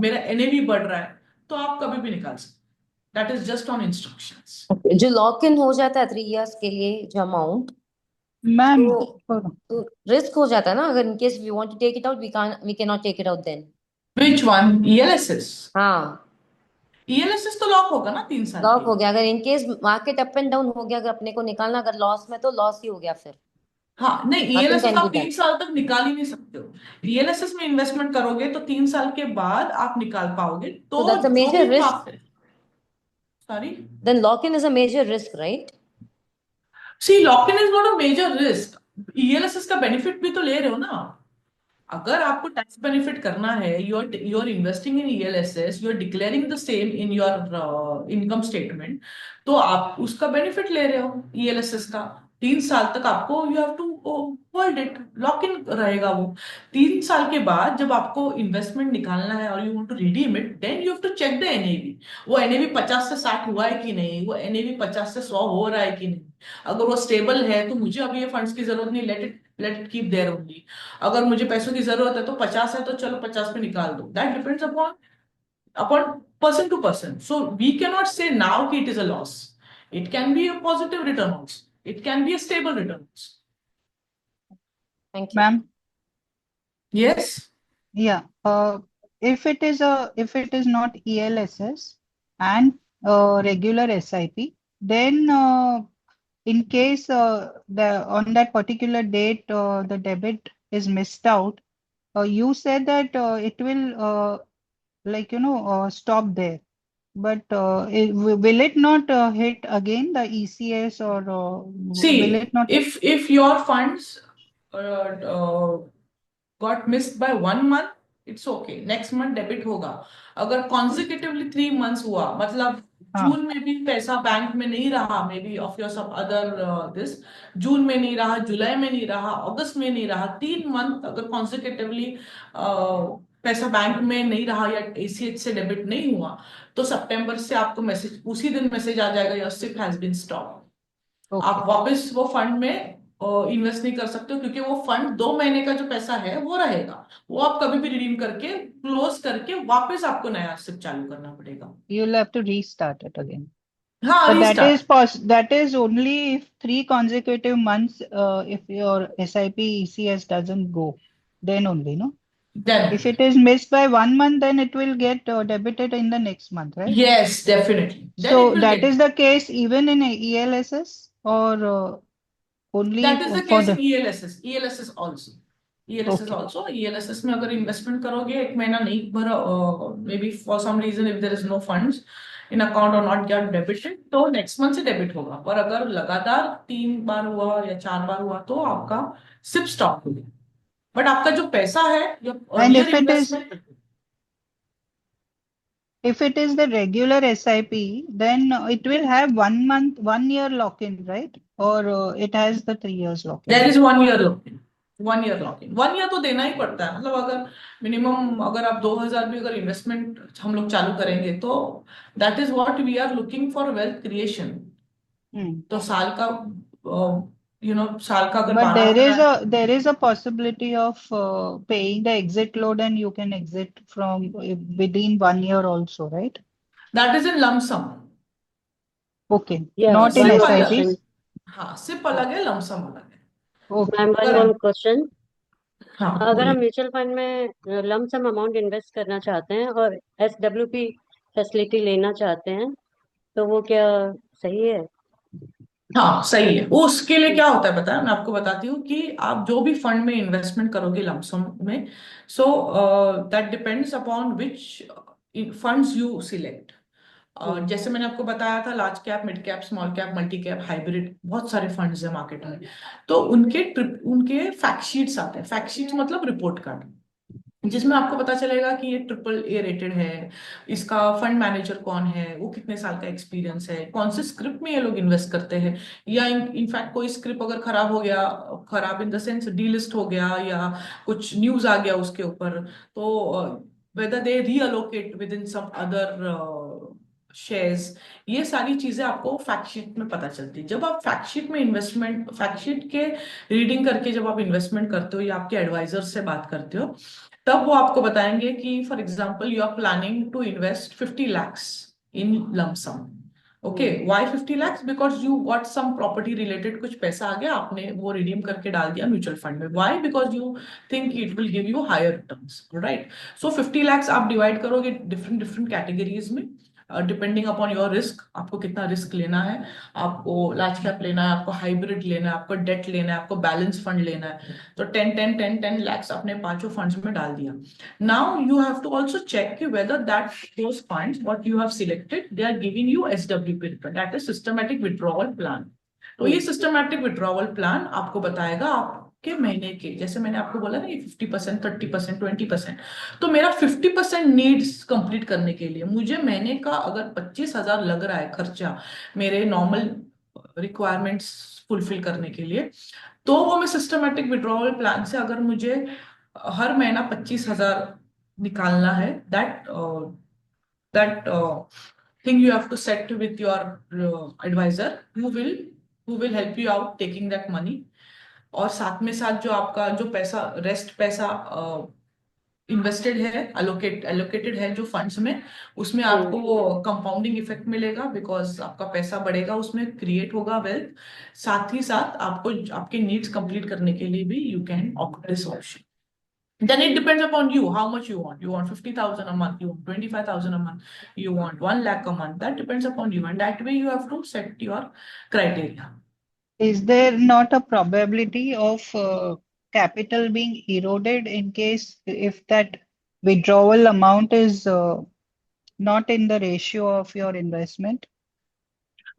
मेरा एनएवी बढ़ रहा है, तो आप कभी भी निकाल सकते। That is just on instructions. जो लॉक इन हो जाता है 3 इयर्स के लिए जो अमाउंट, मैम तो रिस्क हो जाता है ना, अगर in case we want to take it out we can not take it out then. Which one? ELSS? हाँ, ईएलएसएस तो लॉक होगा ना 3 साल लॉक के हो लिए। गया, अगर in case market up and down हो गया, अगर अपने को निकालना, अगर लॉस में, तो लॉस ही हो गया फिर। हाँ नहीं, नथिंग ईएलएसएस कैन आप बी डन। 3 साल तक निकाल ही नहीं सकते हो। ईएलएसएस में इन्वेस्टमेंट करोगे तो 3 साल के बाद आप निकाल पाओगे, So तो that's a जो major भी risk. Profit, sorry, Then lock-in is a major risk, right? See lock in is not a major risk. ELSS का बेनिफिट भी तो ले रहे हो ना। अगर आपको टैक्स बेनिफिट करना है, you are investing in ELSS, you are declaring the same in your income statement, तो आप उसका बेनिफिट ले रहे हो ईएलएसएस का। 3 साल तक आपको you have to hold it, lock in रहेगा वो। 3 साल के बाद जब आपको इन्वेस्टमेंट निकालना है और you want to redeem it, then you have to check the NAV. वो एनएवी 50 से 60 हुआ है कि नहीं, वो एनएवी 50 से 100 हो रहा है कि नहीं। अगर वो स्टेबल है तो मुझे अभी ये फंड्स की जरूरत नहीं, let it keep their only. अगर मुझे पैसों की जरूरत है तो 50 है तो चलो 50 पे निकाल दो। That depends upon upon person to person. So we can not say now कि it is a loss. It can be a positive return also, it can be a stable return also. Thank you. Ma'am yes. yeah if it is not ELSS and regular SIP, then in case on that particular date the debit is missed out, you said that it will stop there, but will it not hit again the ECS, or will See, it not? if your funds uh, uh, got missed by 1 month, it's okay, next month debit होगा। अगर consecutively 3 months हुआ, मतलब हाँ जून में भी पैसा bank में नहीं रहा, मे बी ऑफ योर सब अदर दिस, जून में नहीं रहा, जुलाई में नहीं रहा, अगस्त में नहीं रहा, 3 मंथ अगर कॉन्जिक्यूटिवली पैसा बैंक में नहीं रहा या एसीएच से डेबिट नहीं हुआ, तो सितंबर से आपको मैसेज, उसी दिन मैसेज आ जाएगा your SIP has been stop. okay. आप वापस वो फंड में इन्वेस्ट नहीं कर सकते हो, क्योंकि वो फंड 2 महीने का जो पैसा है वो रहेगा, वो आप कभी भी रिडीम करके क्लोज करके वापस आपको नया सिप चालू करना पड़ेगा। You'll have to restart it again. हाँ, But that restart. is that is only if 3 consecutive months, if your SIP ECS doesn't go, then only, no? Then If it is missed by 1 month, then it will get debited in the next month, right? yes, definitely. Then So it will that get. is the case even in a ELSS, or only That is the for case the in ELSS. ELSS also. ELSS okay. also. ELSS में अगर investment करोगे, 1 महीना नहीं भरा, may be for some reason if there is no funds in account और not get debited, तो next month से debit होगा। पर अगर लगातार 3 बार हुआ या 4 बार हुआ तो आपका सिप स्टॉप हो गया, बट आपका जो पैसा है, जो And earlier if it is investment, the regular SIP, then it will have 1 month, 1 year lock-in, right? Or it has the 3 years lock-in. There is 1 year lock in. 1 year lock in, 1 year तो देना ही पड़ता है। मतलब अगर मिनिमम अगर आप 2,000 भी अगर इन्वेस्टमेंट हम लोग चालू करेंगे, तो that is what we are looking for wealth creation. तो साल का साल का अगर But 12,000 there is a possibility of paying the exit load, and you can exit from within 1 year also, right? That is in lump sum. Okay, Yeah, not in SIP one अलग, question. SIPs. हाँ SIP अलग है, lump sum अलग है। Okay. Ma'am one अगर more question. हाँ अगर हम बोलिए। म्यूचुअल फंड में लमसम अमाउंट इन्वेस्ट करना चाहते हैं और SWP फैसिलिटी लेना चाहते हैं, तो वो क्या सही है? हाँ सही है। वो उसके लिए क्या होता है पता है, मैं आपको बताती हूँ कि आप जो भी फंड में इन्वेस्टमेंट करोगे लमसम में, so that depends upon which funds you select. जैसे मैंने आपको बताया था, large cap, mid cap, small cap, multi cap, hybrid, बहुत सारे फंड्स है मार्केट में। तो उनके फैक्ट शीट्स आते हैं। फैक्ट शीट्स मतलब रिपोर्ट कार्ड। जिसमें आपको पता चलेगा कि ये ट्रिपल ए रेटेड है, इसका फंड मैनेजर कौन है, वो कितने साल का एक्सपीरियंस है, कौन से स्क्रिप्ट में ये लोग इन्वेस्ट करते हैं, या इनफैक्ट कोई स्क्रिप्ट अगर खराब हो गया, खराब इन द सेंस डीलिस्ट हो गया या कुछ न्यूज आ गया उसके ऊपर, तो whether they reallocate within some other shares, ये सारी चीजें आपको फैक्ट शीट में पता चलती है। जब आप फैक्ट शीट के रीडिंग करके जब आप इन्वेस्टमेंट करते हो या आपके एडवाइजर से बात करते हो, तब वो आपको बताएंगे कि for example you are planning to invest 50 lakhs in lump sum. Okay, why 50 lakhs? Because you got some property related कुछ पैसा आ गया, आपने वो रिडीम करके डाल दिया म्यूचुअल फंड में। Why? Because you think it will give you hire returns, right? So 50 lakhs आप डिवाइड करोगे डिफरेंट डिफरेंट कैटेगरीज में, डिपेंडिंग अपॉन योर रिस्क, आपको कितना रिस्क लेना है, आपको लार्ज कैप लेना है, आपको हाइब्रिड लेना है, आपको डेट लेना है, आपको बैलेंस फंड लेना है, तो 10 आपने पांचों फंड्स में डाल दिया। Now you have to also check whether that those funds what you have selected they are giving you SWP रिटर्न, that is systematic withdrawal plan. तो ये सिस्टमैटिक विड्रॉवल प्लान आपको बताएगा आपके महीने के, जैसे मैंने आपको बोला ना, ये 50%, 30%, 20%, तो मेरा 50% नीड्स कंप्लीट करने के लिए मुझे महीने का अगर 25,000 लग रहा है खर्चा मेरे नॉर्मल रिक्वायरमेंट्स फुलफिल करने के लिए, तो वो मैं सिस्टमैटिक विड्रॉवल प्लान से अगर मुझे हर महीना 25,000 निकालना है, that thing you have to set with your advisor who will help you out taking that money। और साथ में साथ जो आपका जो पैसा रेस्ट पैसा इन्वेस्टेड है, एलोकेटेड है जो फंड्स में, उसमें आपको वो कंपाउंडिंग इफेक्ट मिलेगा, बिकॉज आपका पैसा बढ़ेगा, उसमें क्रिएट होगा वेल्थ। साथ ही साथ आपको आपके नीड्स कंप्लीट करने के लिए भी you can opt this option. Then it depends upon you how much you want. You want 50,000 a month, you want 25,000 a month, you want 1 lakh a month. That depends upon you, and that way you have to set your criteria. Is there not a probability of capital being eroded in case if that withdrawal amount is not in the ratio of your investment?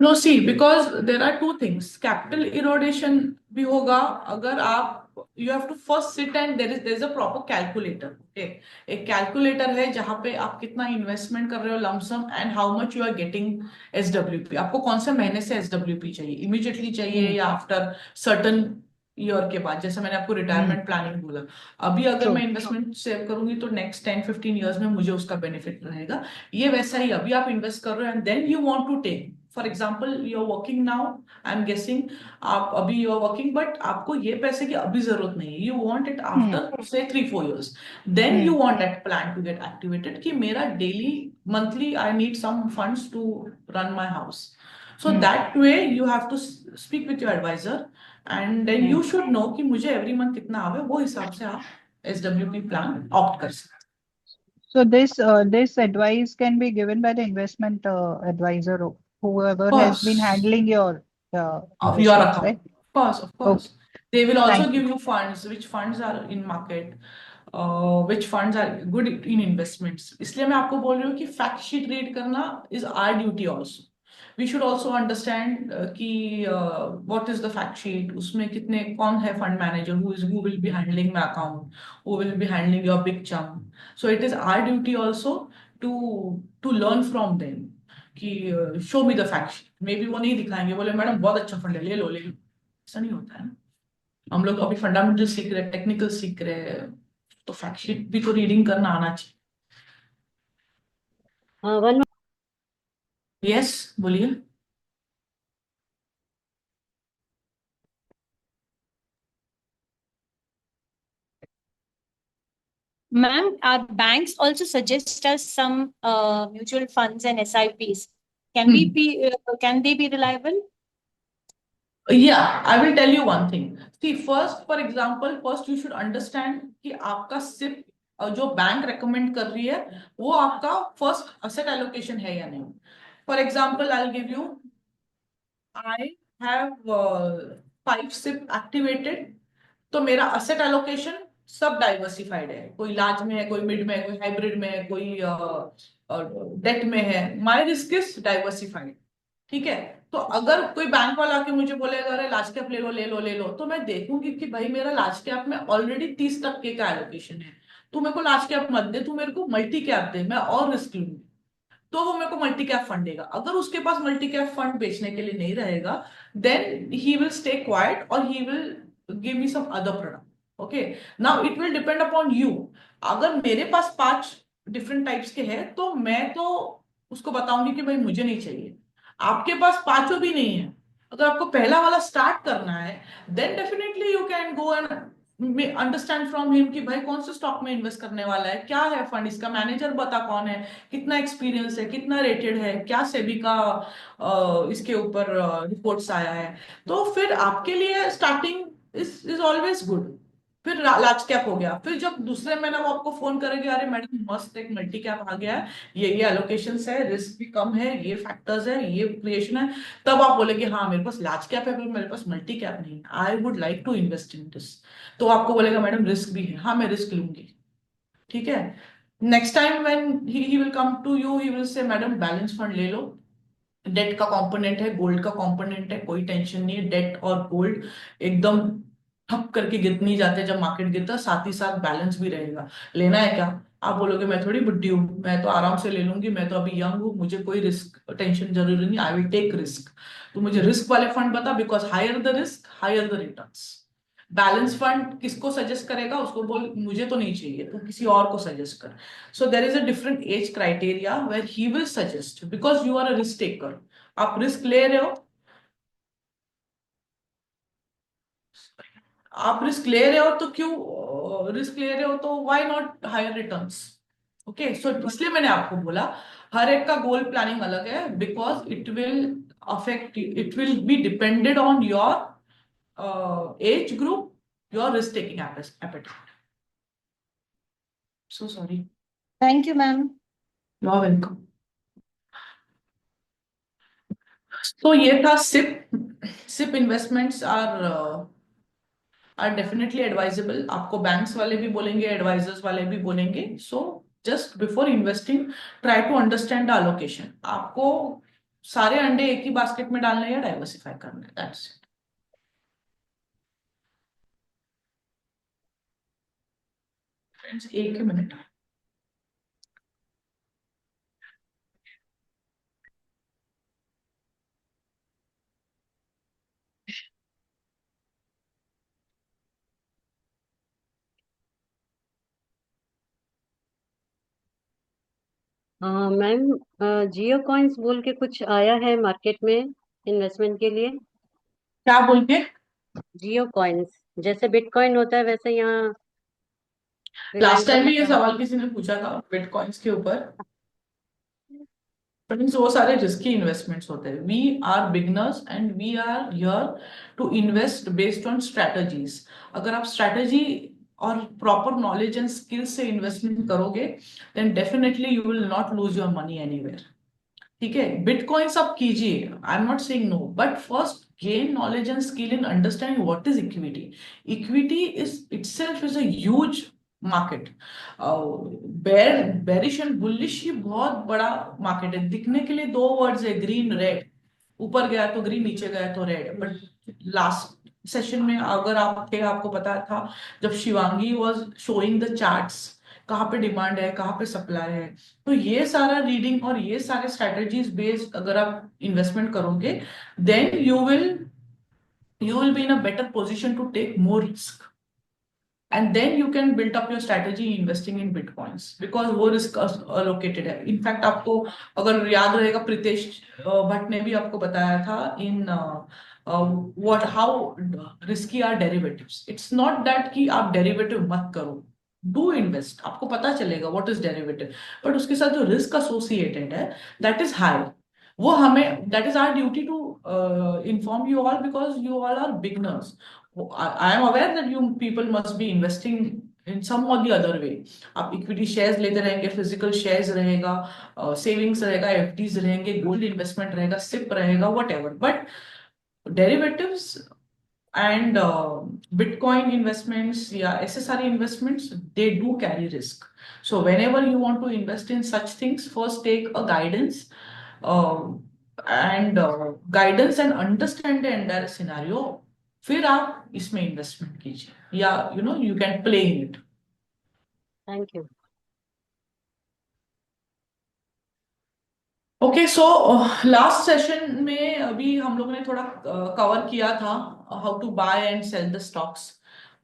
No, see, because there are two things. Capital erodation भी होगा अगर आप you have to first sit and there is a proper calculator. Okay, एक calculator है जहाँ पे आप कितना इन्वेस्टमेंट कर रहे हो lump sum and how much you are getting SWP। आपको कौन से महीने से SWP चाहिए, इमीडिएटली चाहिए या आफ्टर सर्टन ईयर के बाद, जैसे मैंने आपको रिटायरमेंट प्लानिंग बोला। अभी अगर मैं इन्वेस्टमेंट सेव करूंगी तो नेक्स्ट 10-15 ईयर्स में मुझे उसका बेनिफिट रहेगा। ये वैसा ही अभी आप इन्वेस्ट कर रहे हो and then you want to take, for example you are working now, I am guessing आप अभी यू आर वर्किंग, बट आपको ये पैसे की अभी जरूरत नहीं है, यू वांट इट आफ्टर से 3-4 years, then you want that plan to get activated कि मेरा daily monthly I need some funds to run my house. So that way you have to speak with your advisor and then you should know कि मुझे every month कितना आवे, वो हिसाब से आप SWP plan opt कर सकते। So this advice can be given by the investment advisor, whoever has been handling your of your investments, account, right? of course. They will also Thank give you funds, which funds are in market, which funds are good in investments। इसलिए मैं आपको बोल रही हूँ कि fact sheet read करना is our duty also। We should also understand कि what is the fact sheet, उसमें कितने कौन है fund manager, who will be handling my account, who will be handling your big chunk। So it is our duty also to learn from them कि show me the fact sheet। May be वो नहीं दिखाएंगे, बोले madam बहुत अच्छा fund है ले लो, लेकिन ऐसा नहीं होता है ना। हम लोग अभी फंडामेंटल सीख रहे हैं, टेक्निकल सीख रहे हैं, तो फैक्ट शीट भी तो रीडिंग करना आना चाहिए। वन यस, बोलिए। Ma'am, our banks also suggest us some mutual funds and SIPs. Can can they be reliable? Yeah, I will tell you one thing। See, first, for example, first you should understand कि आपका SIP जो bank recommend कर रही है वो आपका first asset allocation है या नहीं। For example I give you, I have 5 SIP activated, तो मेरा असेट एलोकेशन सब डाइवर्सिफाइड है, कोई लार्ज में है, कोई मिड में है, कोई हाइब्रिड में है, कोई डेट में है, माय रिस्क इज डाइवर्सिफाइड। ठीक है, तो अगर कोई बैंक वाला आके मुझे बोलेगा अरे लार्ज कैप ले लो, तो मैं देखूंगी कि भाई मेरा लार्ज कैप में ऑलरेडी 30% का एलोकेशन है, तू मेरे को लार्ज कैप मत दे, तू मेरे को मल्टी कैप दे, मैं और रिस्क लूंगी, तो वो मेरे को मल्टी कैप फंड देगा। अगर उसके पास मल्टी कैप फंड बेचने के लिए नहीं रहेगा, then he will stay quiet और he will give me some other product. Okay, now it will depend upon you. अगर मेरे पास 5 डिफरेंट टाइप्स के हैं तो मैं तो उसको बताऊंगी कि भाई मुझे नहीं चाहिए। आपके पास पांचों भी नहीं है, अगर आपको पहला वाला स्टार्ट करना है, then definitely you can go and understand from him कि भाई कौन से स्टॉक में इन्वेस्ट करने वाला है, क्या है फंड, इसका मैनेजर बता कौन है, कितना एक्सपीरियंस है, कितना रेटेड है, क्या सेबी का इसके ऊपर रिपोर्ट्स आया है। तो फिर आपके लिए स्टार्टिंग इज ऑलवेज गुड। फिर लार्ज कैप हो गया, फिर जब दूसरे महीने वो आपको फोन करेंगे, अरे मैडम मस्त एक मल्टी कैप आ गया है, ये एलोकेशंस है, रिस्क भी कम है, ये फैक्टर्स है, ये क्रिएशन है, तब आप बोलेंगे हाँ मेरे पास लार्ज कैप है पर मेरे पास मल्टी कैप नहीं है, I would like to invest in this. तो आपको बोलेगा मैडम रिस्क भी है, हाँ मैं रिस्क लूंगी, ठीक है। Next time when he will come to you, he will say madam balance fund ले लो, डेट का कंपोनेंट है, गोल्ड का कंपोनेंट है, कोई टेंशन नहीं है, डेट और गोल्ड एकदम ठप करके गिर नहीं जाते जब मार्केट गिरता, साथ ही साथ बैलेंस भी रहेगा। लेना है क्या? आप बोलोगे मैं थोड़ी बुड्ढी हूँ, मैं तो आराम से ले लूंगी, मैं तो अभी यंग हूँ, मुझे कोई रिस्क टेंशन जरूरी नहीं, आई विल टेक रिस्क। तो मुझे रिस्क वाले फंड बता, because higher the risk higher the returns. Balance fund किसको सजेस्ट करेगा? उसको बोल मुझे तो नहीं चाहिए, तो किसी और को सजेस्ट कर। So there is a different age criteria where he will suggest, because you are a risk taker. आप रिस्क ले रहे हो, आप रिस्क ले रहे हो तो क्यों, रिस्क ले रहे हो तो why not higher returns. Okay, so इसलिए मैंने आपको बोला हर एक का गोल प्लानिंग अलग है, because it will affect, it will be depended on your age group, your risk taking appetite. So sorry. Thank you ma'am. You are welcome. तो ये था SIP. SIP investments are definitely advisable. आपको banks वाले भी बोलेंगे, advisors वाले भी बोलेंगे। So just before investing try to understand the allocation. आपको सारे अंडे एक ही बास्केट में डालने या डाइवर्सिफाई करना है, दैट्स इट। फ्रेंड्स एक ही मिनट। मैम, जियो कॉइन्स बोल के कुछ आया है मार्केट में इन्वेस्टमेंट के लिए। क्या बोल के? जियो कॉइन्स जैसे बिटकॉइन होता है वैसे यहाँ लास्ट रिलायंस टाइम भी ये का। सवाल किसी ने पूछा था बिटकॉइंस के ऊपर। फ्रेंड्स वो सारे रिस्की इन्वेस्टमेंट्स होते हैं। We are beginners and we are here to invest based on strategies. अगर आप स्ट्रैटेजी और प्रॉपर नॉलेज एंड स्किल्स से इन्वेस्टमेंट करोगे, then definitely you will not lose your money anywhere. ठीक है, बिटकॉइंस आप कीजिए, I am not saying no, but first gain knowledge and skill in understanding what is equity. Equity is itself is a huge market. Bearish and bullish ही बहुत बड़ा market है। दिखने के लिए दो वर्ड्स है, ग्रीन रेड, ऊपर गया तो ग्रीन, नीचे गया तो रेड। बट लास्ट सेशन में अगर आपको पता था, जब Shivangi was showing the charts, कहाँ पे डिमांड है, कहाँ पे सप्लाई है, तो ये सारा रीडिंग और ये सारे स्ट्रेटेजीज बेस्ड अगर आप इन्वेस्टमेंट करोगे, then you will be in a better position to take more risk, and then you can build up your strategy investing in bitcoins, because वो risk allocated है। इनफैक्ट आपको अगर याद रहेगा, प्रीतेश भट्ट ने भी आपको बताया था इन what how risky are derivatives। it's not that कि आप डेरिवेटिव मत करो, डू इन्वेस्ट, आपको पता चलेगा व्हाट इज डेरिवेटिव, बट उसके साथ जो रिस्क एसोसिएटेड है दैट इज हाई। वो हमें, that is our duty to inform you all, because you all are beginners। I am aware that you people must be investing in some or the other way। आप equity shares लेते रहेंगे, physical shares रहेगा, savings रहेगा, FDs रहेंगे, gold investment रहेगा, SIP रहेगा, whatever, but derivatives and bitcoin investments या ऐसे सारे investments, they do carry risk. So whenever you want to invest in such things, first take a guidance guidance and understand the entire scenario, फिर आप इसमें investment कीजिए, या you can play in it. Thank you. Okay, so last session में अभी हम लोगों ने थोड़ा कवर किया था how to buy and sell the stocks.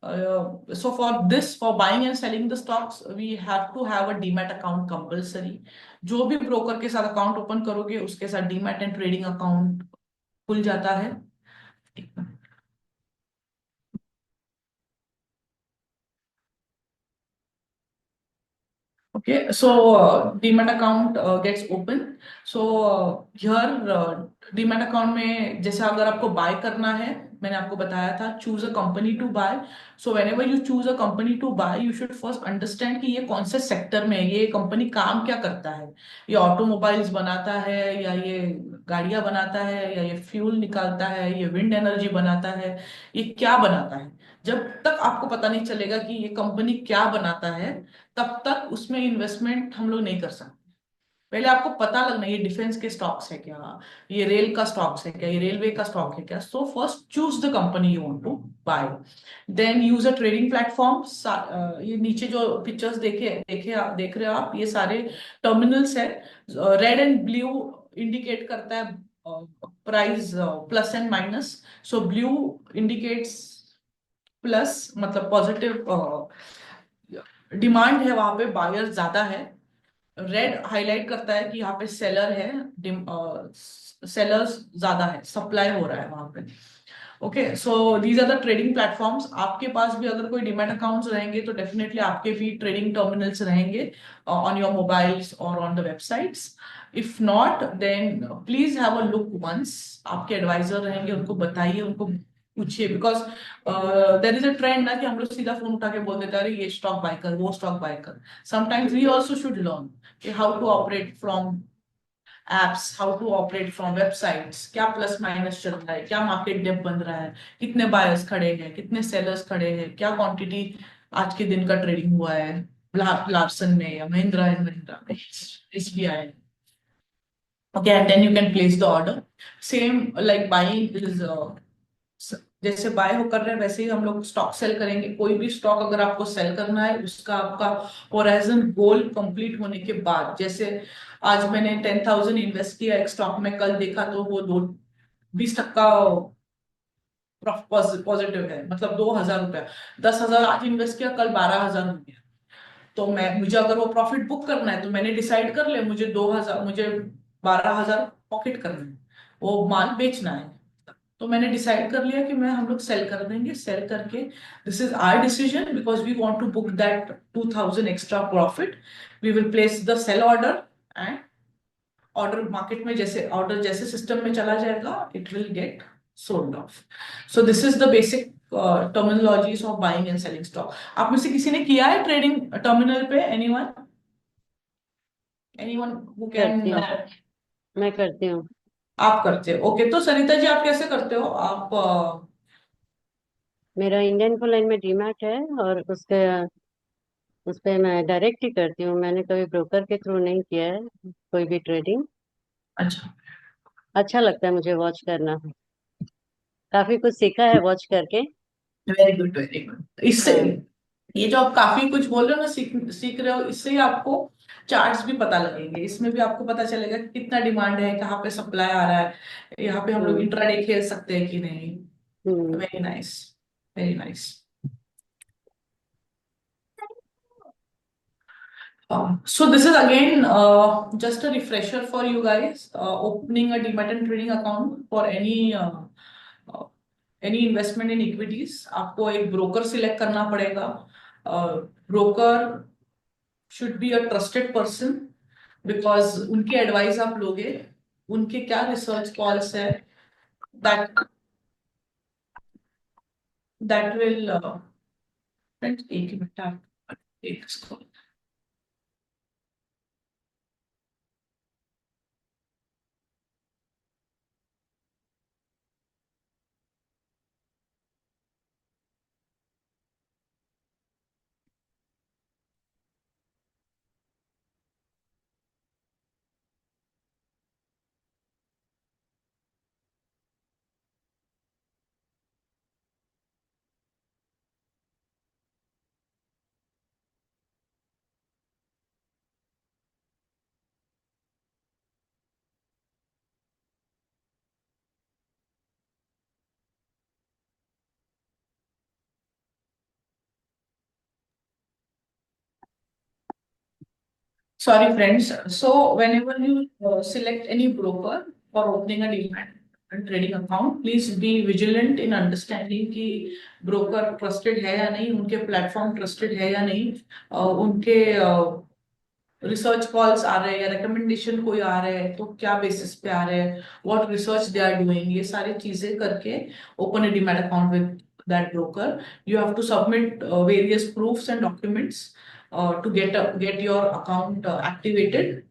So for buying and selling the stocks we have to have a demat account compulsory. जो भी ब्रोकर के साथ अकाउंट ओपन करोगे उसके साथ डीमैट एंड ट्रेडिंग अकाउंट खुल जाता है. Okay, so Demat account gets open. So here Demat account में जैसे अगर आपको बाय करना है, मैंने आपको बताया था choose a company to buy. So whenever you choose a company to buy you should first understand कि ये कौन से सेक्टर में है, ये कंपनी काम क्या करता है. ये ऑटोमोबाइल्स बनाता है या ये गाड़ियां बनाता है या ये फ्यूल निकालता है, ये विंड एनर्जी बनाता है, ये क्या बनाता है. जब तक आपको पता नहीं चलेगा कि ये कंपनी क्या बनाता है तब तक उसमें इन्वेस्टमेंट हम लोग नहीं कर सकते. पहले आपको पता लगना ये डिफेंस के स्टॉक्स है क्या, ये रेल का स्टॉक्स है क्या, ये रेलवे का स्टॉक है क्या. So first choose the company you want to buy, then use a trading platform. ये नीचे जो पिक्चर्स देख रहे हो आप, ये सारे टर्मिनल्स है. रेड एंड ब्लू इंडिकेट करता है price plus and minus. So blue indicates plus, मतलब पॉजिटिव डिमांड है, वहां पे बायर ज्यादा है. रेड हाईलाइट करता है कि यहाँ पे सेलर है, सेलर्स ज्यादा है, सप्लाई हो रहा है वहां पे. Okay, so these are the trading platforms. आपके पास भी अगर कोई डिमैट अकाउंट्स रहेंगे तो डेफिनेटली आपके भी ट्रेडिंग टर्मिनल्स रहेंगे ऑन योर मोबाइल्स और on the websites. If not then please have a look once. आपके एडवाइजर रहेंगे, उनको बताइए, उनको पूछिए, because there is a trend ना कि हम लोग सीधा फोन उठा के बोल देते हैं अरे ये स्टॉक बाय कर, वो स्टॉक बाय कर. Sometimes we also should learn how to operate from apps, how to operate from websites, क्या प्लस माइनस चल रहा है, क्या मार्केट डेप बन रहा है, कितने बायर्स खड़े हैं, कितने सेलर्स खड़े हैं, क्या क्वांटिटी आज के दिन का ट्रेडिंग हुआ है लार्सन में या महिंद्रा एंड महिंद्रा में, SBI. Okay, and then you can place the order. Same like buying is जैसे बाय हो कर रहे हैं वैसे ही हम लोग स्टॉक सेल करेंगे. कोई भी स्टॉक अगर आपको सेल करना है उसका आपका होराइजन गोल कंप्लीट होने के बाद, जैसे आज मैंने 10,000 इन्वेस्ट किया एक स्टॉक में, कल देखा तो वो 20% पॉजिटिव है, मतलब 2,000 रुपया. 10,000 आज इन्वेस्ट किया, कल 12,000 हो गया. तो मुझे अगर वो प्रॉफिट बुक करना है तो मैंने डिसाइड कर लिया मुझे 12,000 पॉकेट करना है, वो माल बेचना है. तो मैंने डिसाइड कर लिया कि हम लोग सेल कर देंगे. सेल करके this is our decision because we want to book that 2,000 extra profit. We will place the sell order and order market में, जैसे ऑर्डर जैसे सिस्टम में चला जाएगा it will get sold off. So this is the basic terminologies of buying and selling stock. आप में से किसी ने किया है ट्रेडिंग टर्मिनल पे? Anyone who can? करती हूँ, मैं करती हूँ। आप करते हो? ओके, तो सरिता जी आप कैसे करते हो? आप मेरा इंडियन लाइन में डीमैट है और उस पे मैं डायरेक्ट ही करती हूँ। मैंने कभी ब्रोकर के थ्रू नहीं किया है कोई भी ट्रेडिंग। अच्छा, अच्छा लगता है मुझे वॉच करना, काफी कुछ सीखा है वॉच करके। Very good very good. इससे हाँ। ये जो आप काफी कुछ बोल रहे हो ना, सीख रहे हो, इससे ही आपको चार्ट्स भी पता लगेंगे. इसमें भी आपको पता चलेगा कि कितना डिमांड है, कहाँ पे सप्लाई आ रहा है, यहाँ पे हम लोग हम्म। इंट्राडे खेल सकते हैं कि नहीं. Hmm. Very nice, very nice. So this is again just a refresher for you guys. Opening a demat and trading account for uh, any investment in equities, आपको एक ब्रोकर सिलेक्ट करना पड़ेगा. Broker should be a trusted person because उनके advice आप लोगे. उनके क्या research calls है दैट दैट विल फ्रेंड्स, एक ही मिनट आप एक Sorry, friends. So whenever you select any broker for opening a demat and trading account, please be vigilant in understanding कि broker trusted है या नहीं, उनके platform trusted है या नहीं, उनके रिसर्च कॉल्स आ रहे हैं या रिकमेंडेशन कोई आ रहे हैं तो क्या बेसिस पे आ रहे हैं, what research they are doing, ये सारी चीजें करके open a demat account with that broker. You have to submit various proofs and documents to get your account activated.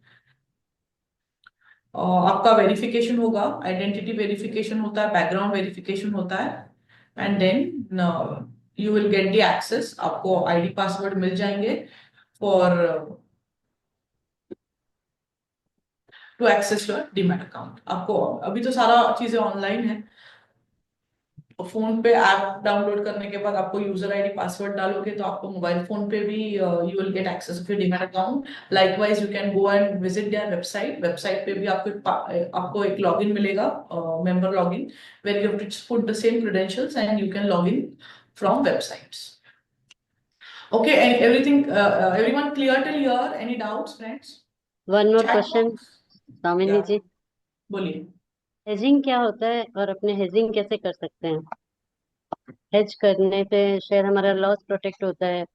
आपका वेरिफिकेशन होगा, आइडेंटिटी वेरिफिकेशन होता है, बैकग्राउंड वेरिफिकेशन होता है, and then you will get the access. आपको ID password मिल जाएंगे for to access your demat account. आपको अभी तो सारा चीजें ऑनलाइन है. फोन पे ऐप डाउनलोड करने के बाद आपको यूजर आईडी पासवर्ड डालोगे तो आपको मोबाइल फोन पे भी you will get access of your demat account. Likewise you can go and visit their website. Website पे भी आपको एक लॉगिन मिलेगा, member login, where you have to put the same credentials and you can log in from websites. Okay, and everything, everyone clear till here? Any doubts, friends? One more Chat question, box. Damini Yeah, जी, बोलिए. Hedging क्या होता है और अपने hedging कैसे कर सकते हैं? हेज करने पे शायद हमारा लॉस प्रोटेक्ट होता है.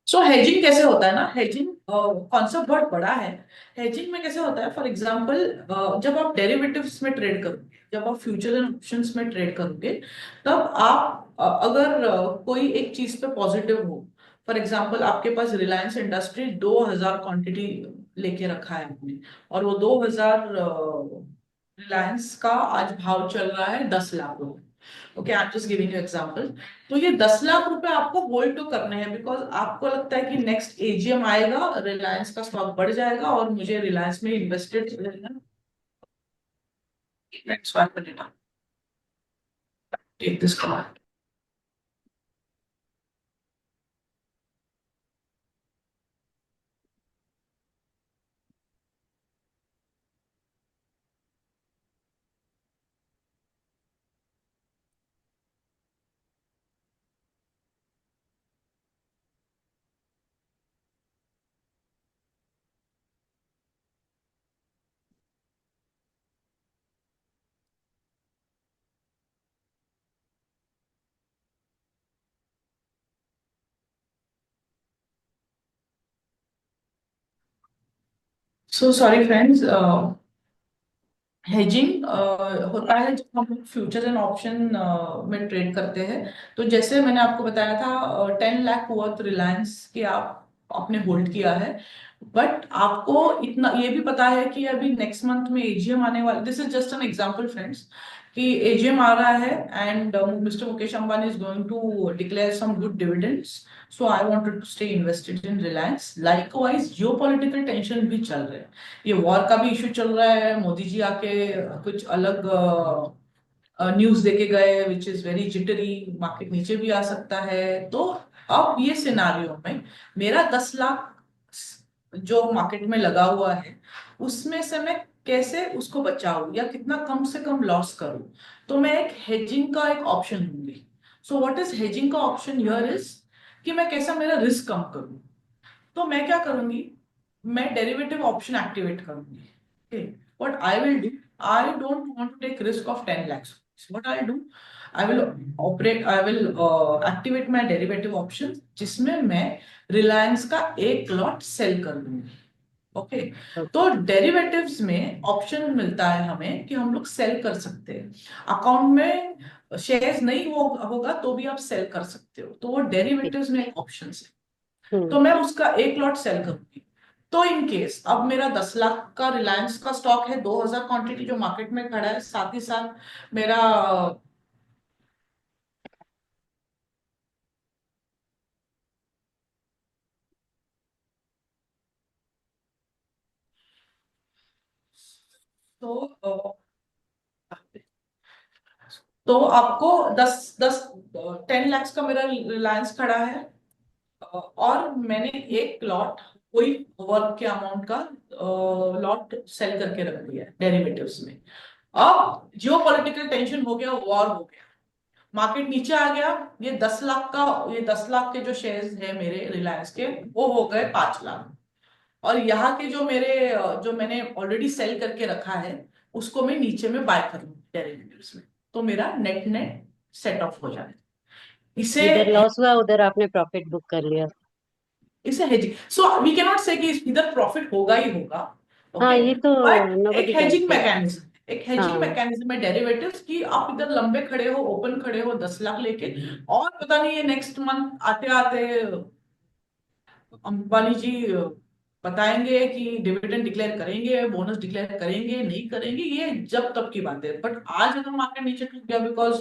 सो हेजिंग कैसे होता है ना, हेजिंग कॉन्सेप्ट बहुत बड़ा है. हेजिंग में कैसे होता है, फॉर एग्जांपल जब आप डेरिवेटिव्स में ट्रेड करोगे, जब आप फ्यूचर एंड ऑप्शंस में ट्रेड करोगे, तब आप अगर कोई एक चीज पे पॉजिटिव हो, फॉर एग्जांपल आपके पास रिलायंस इंडस्ट्री 2000 क्वांटिटी लेके रखा है आपने, और वो 2000 रिलायंस का आज भाव चल रहा है 10 लाख रुपए. Okay, I am just giving you example. तो ये 10 लाख रुपए आपको होल्ड तो करने हैं, बिकॉज आपको लगता है कि नेक्स्ट एजीएम आएगा, रिलायंस का स्टॉक बढ़ जाएगा और मुझे रिलायंस में इन्वेस्टेड रहना. Next one minute, take this call. So sorry friends, hedging होता है जब हम फ्यूचर एंड ऑप्शन में ट्रेड करते हैं. तो जैसे मैंने आपको बताया था 10 लाख वर्थ रिलायंस के आप आपने होल्ड किया है, बट आपको इतना ये भी पता है कि अभी नेक्स्ट मंथ में एजीएम आने वाला. This is just an example friends, कि एजीएम आ रहा है and mister Mukesh Ambani is going to declare some good dividends. So I wanted to stay invested in Reliance. Likewise geopolitical tension भी चल रहे हैं, ये वॉर का भी इश्यू चल रहा है. मोदी जी आके कुछ अलग न्यूज देके गए which is very jittery, market नीचे भी आ सकता है. तो अब ये सिनारियो में मेरा 10 लाख जो मार्केट में लगा हुआ है, उसमें से मैं कैसे उसको बचाऊं या कितना कम से कम लॉस करूं, तो मैं एक हेजिंग का एक ऑप्शन लूंगी. सो व्हाट इज हेजिंग का ऑप्शन हियर इज कि मैं कैसा मेरा रिस्क कम करूं. तो मैं क्या करूंगी, मैं डेरिवेटिव ऑप्शन एक्टिवेट करूंगी. Okay, what I will do, I don't want to take risk of 10 lakhs. What I do, I will activate my derivative option, जिसमें मैं रिलायंस का एक लॉट सेल कर दूंगी. ओके, तो डेरिवेटिव्स में ऑप्शन मिलता है हमें कि हम लोग सेल कर सकते हैं. अकाउंट में शेयर्स नहीं होगा तो भी आप सेल कर सकते हो, तो वो डेरिवेटिव्स में एक ऑप्शन है. तो मैं उसका एक लॉट सेल करूंगी. तो इन केस अब मेरा 10 लाख का रिलायंस का स्टॉक है, 2000 क्वांटिटी जो मार्केट में खड़ा है, साथ ही साथ मेरा तो तो आपको 10 lakhs का मेरा रिलायंस खड़ा है, और मैंने एक लॉट कोई वर्क के अमाउंट का लॉट सेल करके रख दिया डेरिवेटिव्स में. अब जियो पॉलिटिकल टेंशन हो गया, वॉर हो गया, मार्केट नीचे आ गया, ये 10 लाख के जो शेयर्स है मेरे रिलायंस के, वो हो गए 5 लाख. और यहाँ के जो मैंने ऑलरेडी सेल करके रखा है उसको मैं नीचे में बाय कर लूँ डेरिवेटिव्स में, तो मेरा नेट नेट सेट ऑफ हो जाए। इसे जिधर लॉस हुआ उधर आपने प्रॉफिट बुक कर लिया। इसे hedging, so we can not say कि इधर प्रॉफिट होगा ही होगा, हाँ, ओके, ये तो बट नोबडी एक कैन हेजिंग से। मैकेनिज्म, एक हेजिंग हाँ, मैकेनिज्म है डेरिवेटिव्स की। आप इधर लंबे खड़े हो, ओपन खड़े हो 10 लाख लेके, और पता नहीं ये नेक्स्ट मंथ आते आते अंबानी जी बताएंगे कि डिविडेंड डिक्लेयर करेंगे, बोनस डिक्लेयर करेंगे, नहीं करेंगे, ये जब तब की बात है। बट आज अगर मार्केट नीचे टूट गया बिकॉज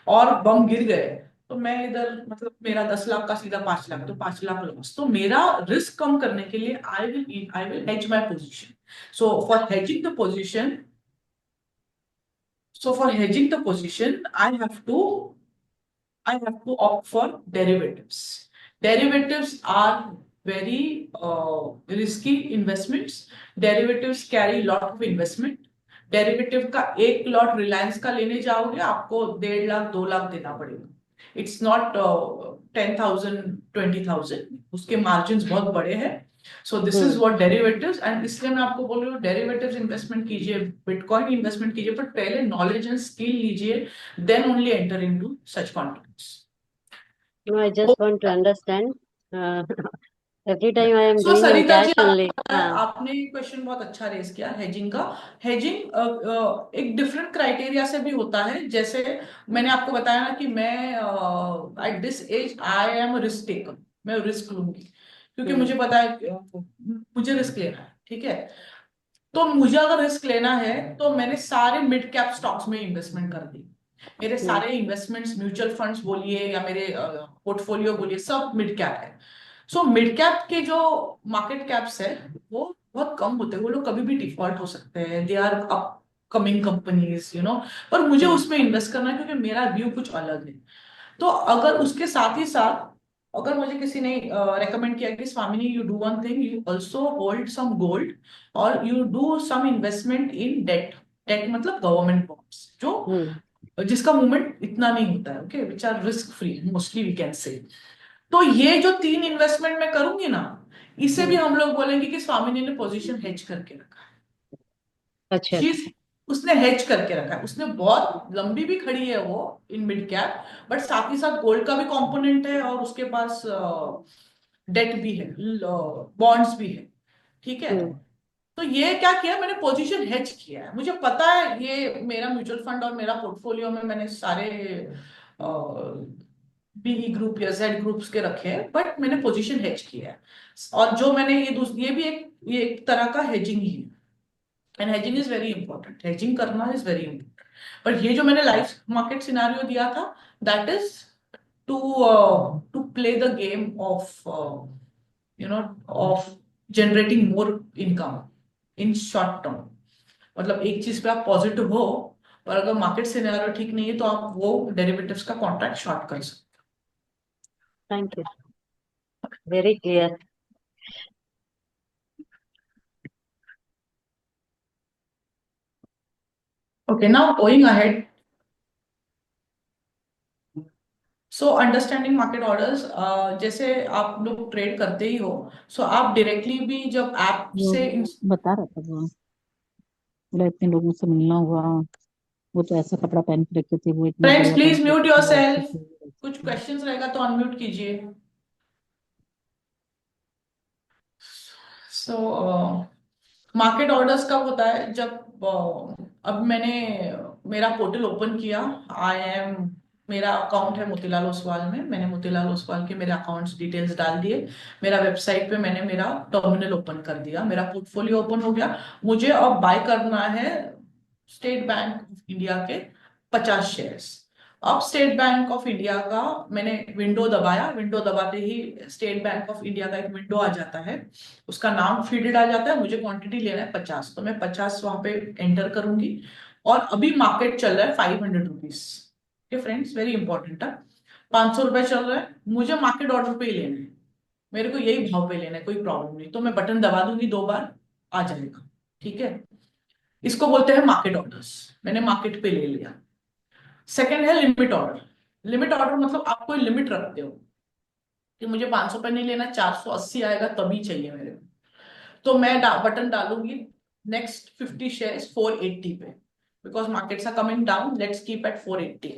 और बम गिर गए, तो मैं इधर मतलब मेरा 10 लाख का सीधा 5 लाख, तो 5 लाख लॉस। तो मेरा रिस्क कम करने के लिए I will hedge my position. So for hedging the position, I have to opt for derivatives. Derivatives are very risky investments. Derivatives carry lot of investment. Derivative का एक लॉट रिलायंस का लेने जाओगे आपको 1.5 लाख 2 लाख देना पड़ेगा। इट्स नॉट 10,000 20,000, उसके मार्जिन बहुत बड़े हैं। सो this is what derivatives, and इसलिए मैं आपको बोल रही हूँ डेरिवेटिव्स इन्वेस्टमेंट कीजिए, बिटकॉइन इन्वेस्टमेंट कीजिए, बट पहले नॉलेज एंड स्किल लीजिए, then only enter into such contracts. no, I just want to understand. Uh, every time I am So doing in Sarita ji, cash only. हाँ, आपने क्वेश्चन बहुत अच्छा raise किया hedging का। Hedging एक डिफरेंट क्राइटेरिया से भी होता है। जैसे मैंने आपको बताया ना कि मैं at this age I am risk taker, मैं रिस्क लूंगी क्योंकि मुझे पता है मुझे रिस्क लेना है, ठीक है। तो मुझे अगर रिस्क लेना है तो मैंने सारे मिड कैप स्टॉक्स में इन्वेस्टमेंट कर दी। मेरे सारे इन्वेस्टमेंट्स, म्यूचुअल फंड्स बोलिए या मेरे पोर्टफोलियो बोलिए, सब मिड कैप है। सो मिड कैप के जो मार्केट कैप्स है वो बहुत कम होते हैं, वो लोग कभी भी डिफॉल्ट हो सकते हैं, दे आर अपकमिंग कंपनीज, पर मुझे उसमें इन्वेस्ट करना है क्योंकि मेरा व्यू कुछ अलग है। तो अगर उसके साथ ही साथ अगर मुझे किसी ने रेकमेंड किया कि Swamini you do one thing, you also hold some gold और you do some investment in debt. Debt मतलब गवर्नमेंट बॉन्ड्स, जो जिसका मूवमेंट इतना नहीं होता है, okay, which are risk free mostly we can say. तो ये जो 3 इन्वेस्टमेंट मैं करूंगी ना, इसे भी हम लोग बोलेंगे कि स्वामिनी ने पोजीशन हेज करके रखा है। अच्छा, चीज उसने हेज करके रखा है, उसने बहुत लंबी भी खड़ी है वो इन मिड कैप, बट साथ ही साथ गोल्ड का भी कंपोनेंट है और उसके पास डेट भी है, बॉन्ड्स भी है, ठीक है। तो ये क्या किया मैंने, पोजीशन हेज किया है। मुझे पता है ये मेरा म्यूचुअल फंड और मेरा पोर्टफोलियो में मैंने सारे बीई ग्रुप या जेड ग्रुप्स के रखे हैं, बट मैंने पोजीशन हेज किया है। और जो मैंने ये भी ये एक तरह का हेजिंग ही है, and hedging is very important, hedging करना इज वेरी इंपॉर्टेंट। पर ये जो मैंने लाइव मार्केट सिनारियो दिया था, that is to to play the game of of generating more income in short term. मतलब एक चीज पे आप पॉजिटिव हो, पर अगर मार्केट सिनेरियो ठीक नहीं है तो आप वो डेरिवेटिव्स का कॉन्ट्रैक्ट शॉर्ट कर सकते थैंक यू, वेरी क्लियर। हो। Okay, now going ahead, so understanding market orders, जैसे आप लोग ट्रेड करते ही हो, सो आप डायरेक्टली भी जब ऐप से बता रहा था वो, बोला इतने लोगों से मिलना हुआ, वो तो ऐसा कपड़ा पहन के रखे थे, वो इतना फ्रेंड्स बढ़िया पहन प्लीज के म्यूट रखे थे, वो ऐसे योरसेल्फ, थे, कुछ क्वेश्चंस रहेगा तो अनम्यूट कीजिए। सो मार्केट ऑर्डर्स कब होता है, जब अब मैंने मेरा पोर्टल ओपन किया, मेरा अकाउंट है मोतीलाल ओसवाल में, मैंने मोतीलाल ओसवाल के मेरे अकाउंट्स डिटेल्स डाल दिए, मेरा वेबसाइट पे मैंने मेरा टर्मिनल ओपन कर दिया, मेरा पोर्टफोलियो ओपन हो गया। मुझे अब बाय करना है स्टेट बैंक ऑफ इंडिया के 50 शेयर्स। अब स्टेट बैंक ऑफ इंडिया का मैंने विंडो दबाया, विंडो दबाते ही स्टेट बैंक ऑफ इंडिया का एक विंडो आ जाता है, उसका नाम फील्ड आ जाता है, मुझे क्वांटिटी लेना है 50, तो मैं 50 वहां पे एंटर करूंगी। और अभी मार्केट चल रहा है 500 रुपीज, फ्रेंड्स वेरी इंपॉर्टेंट है, 500 रुपए चल रहा है, मुझे मार्केट ऑर्डर पे ही लेना है, मेरे को यही भाव पे लेना है, कोई प्रॉब्लम नहीं, तो मैं बटन दबा दूंगी 2 बार, आ जाएगा, ठीक है। इसको बोलते हैं मार्केट ऑर्डर्स, मैंने मार्केट पे ले लिया। सेकंड है लिमिट ऑर्डर। लिमिट ऑर्डर मतलब आप कोई लिमिट रखते हो कि मुझे 500 पे नहीं लेना, 480 आएगा तभी चाहिए मेरे को, तो मैं बटन डालूंगी नेक्स्ट 50 शेयर्स 480 पे, because markets are coming down, let's keep at 480।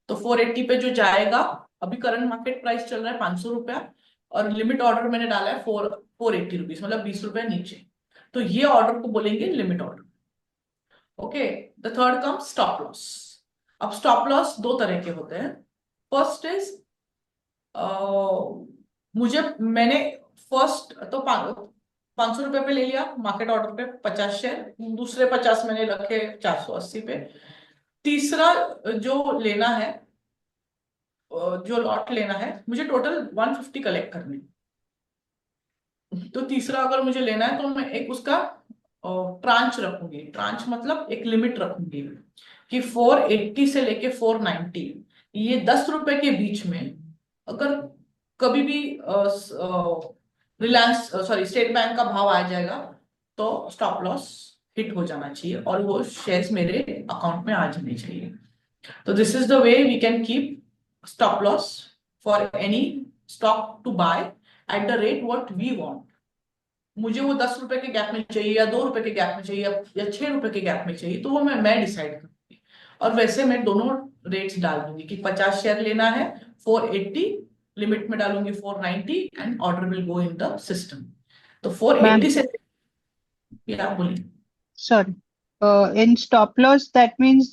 तो 480 पे जो जाएगा, अभी करंट मार्केट प्राइस चल रहा है 500 रुपया, और लिमिट ऑर्डर मैंने डाला है 480 रुपीज, मतलब 20 रुपया नीचे। तो ये ऑर्डर को बोलेंगे limit order. Okay, the third comes stop loss. अब स्टॉप लॉस दो तरह के होते हैं। फर्स्ट इज मैंने फर्स्ट तो 500 रुपए पे ले लिया मार्केट ऑर्डर पे 50 शेयर, दूसरे 50 मैंने रखे 480 पे। तीसरा जो लेना है, जो लॉट लेना है, मुझे टोटल 150 कलेक्ट करने। तो तीसरा अगर मुझे लेना है तो मैं एक उसका ट्रांच रखूंगी। ट्रांच मतलब एक लिमिट रखूंगी कि 480 से लेके 490, ये 10 रुपए के बीच में अगर कभी भी रिलायंस स्टेट बैंक का भाव आ जाएगा तो स्टॉप लॉस हिट हो जाना चाहिए और वो शेयर्स मेरे अकाउंट में आ जाने चाहिए। तो this is the way we can keep stop loss for any stock to buy at the rate what we want. मुझे वो 10 रुपए के गैप में चाहिए या 2 रुपए के गैप में चाहिए या 6 रुपए के गैप में चाहिए, तो वो मैं डिसाइड करूंगी। और वैसे मैं दोनों रेट्स डाल दूंगी कि 50 शेयर लेना है 480, लिमिट में डालूंगी 490 and order will go in the system. तो 480 से या बोलिए। Sorry. In stop loss, that means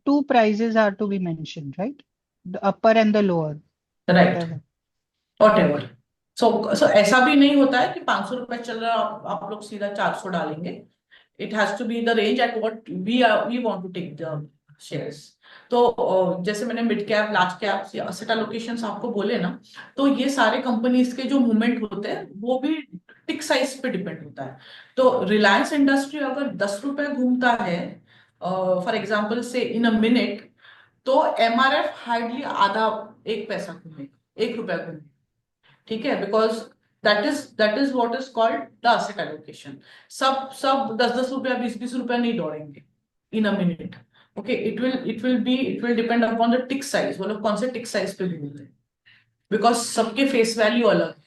two prices are to be mentioned, right? The upper and the lower. Right, Whatever. Whatever. So ऐसा भी नहीं होता है कि 500 रुपए चल रहा है आप लोग सीधा 400 डालेंगे। It has to be the range at what we want to take the shares. तो जैसे मैंने मिड कैप, लार्ज कैप या असेट एलोकेशंस आपको बोले ना, तो ये सारे कंपनीज के जो मूवमेंट होते हैं वो भी टिक साइज पे डिपेंड होता है। तो रिलायंस इंडस्ट्री अगर 10 रुपए घूमता है for example say in a minute, तो एमआरएफ हार्डली आधा 1 पैसा घूमेगा, 1 रुपया घूमेगा। ठीक है, because that is what is called the asset allocation. सब 10-10 रुपया 20-20 रुपया नहीं दौड़ेंगे in a minute. Okay, it will depend upon the tick size, वो लोग कौन से टिक साइज पे घूम रहे हैं, बिकॉज सबके फेस वैल्यू अलग है।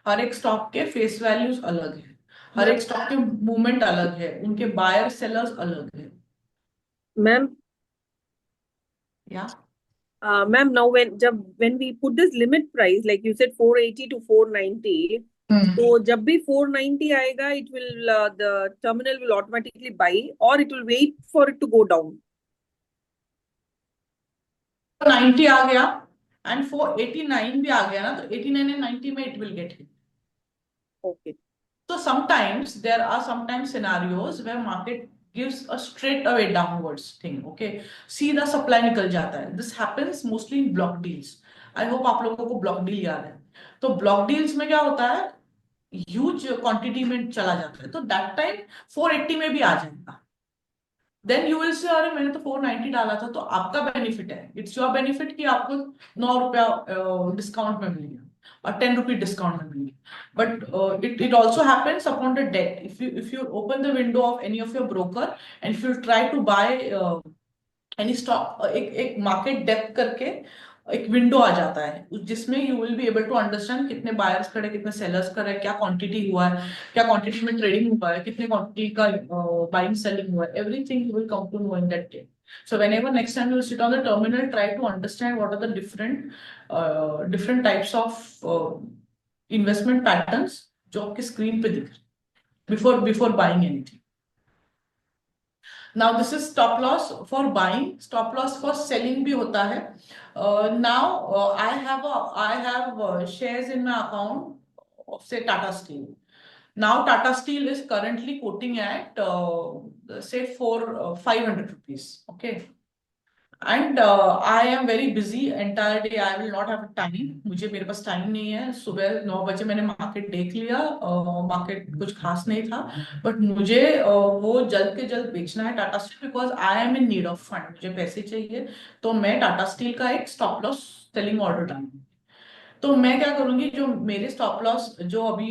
हर एक स्टॉक के फेस वैल्यूज अलग है, हर एक स्टॉक के मूवमेंट अलग है, उनके बायर सेलर्स अलग है। मैम या ma'am, now when we put this limit price, like you said 480 to 490, तो जब भी 490 आएगा, it will the terminal will automatically buy, or it will wait for it to go down. 90 आ गया and 489 भी आ गया ना, तो 89 एंड 90 में it will gate hit. Okay. So sometimes there are sometimes scenarios where market gives a straight away downwards thing, okay, सीधा supply निकल जाता है। This happens mostly in block deals. I hope आप लोगों को ब्लॉक डील याद है। तो ब्लॉक डील्स में क्या होता है, ह्यूज क्वांटिटी में चला जाता है, तो दैट टाइम 480 में भी आ जाएगा। देन यू विल से अरे मैंने तो 490 डाला था, तो आपका बेनिफिट है, इट्स योर बेनिफिट कि आपको 9 रुपया डिस्काउंट में मिल गया और 10 रुपी डिस्काउंट में मिल गया। But it also happens upon the debt. If you open the window of any of your broker and if you try to buy any stock, एक मार्केट डेप्थ करके एक विंडो आ जाता है जिसमें you will be able to understand कितने buyers खड़े, कितने सेलर्स खड़े, क्या क्वांटिटी हुआ है, क्या क्वांटिटी में ट्रेडिंग हुआ है, कितने क्वांटिटी का बाइंग सेलिंग हुआ है, everything you will come to know in that day. So whenever next time you sit on the terminal, try to understand what are the different types of investment patterns जो आपके screen पे दिख रहे before buying anything. Now this is stop loss for buying, stop loss for selling भी होता है। Now I have shares in my account of say Tata Steel. Now Tata Steel is currently quoting at say 500 rupees. Okay. And I am very busy entire day. I will not have time. मेरे पास time नहीं है। सुबह 9 बजे मैंने market देख लिया, market कुछ खास नहीं था, बट मुझे वो जल्द के जल्द बेचना है Tata steel, because I M in need of fund, मुझे पैसे चाहिए। तो मैं टाटा स्टील का एक स्टॉप लॉस सेलिंग ऑर्डर डालूंगी। तो मैं क्या करूंगी, जो मेरे स्टॉप लॉस जो अभी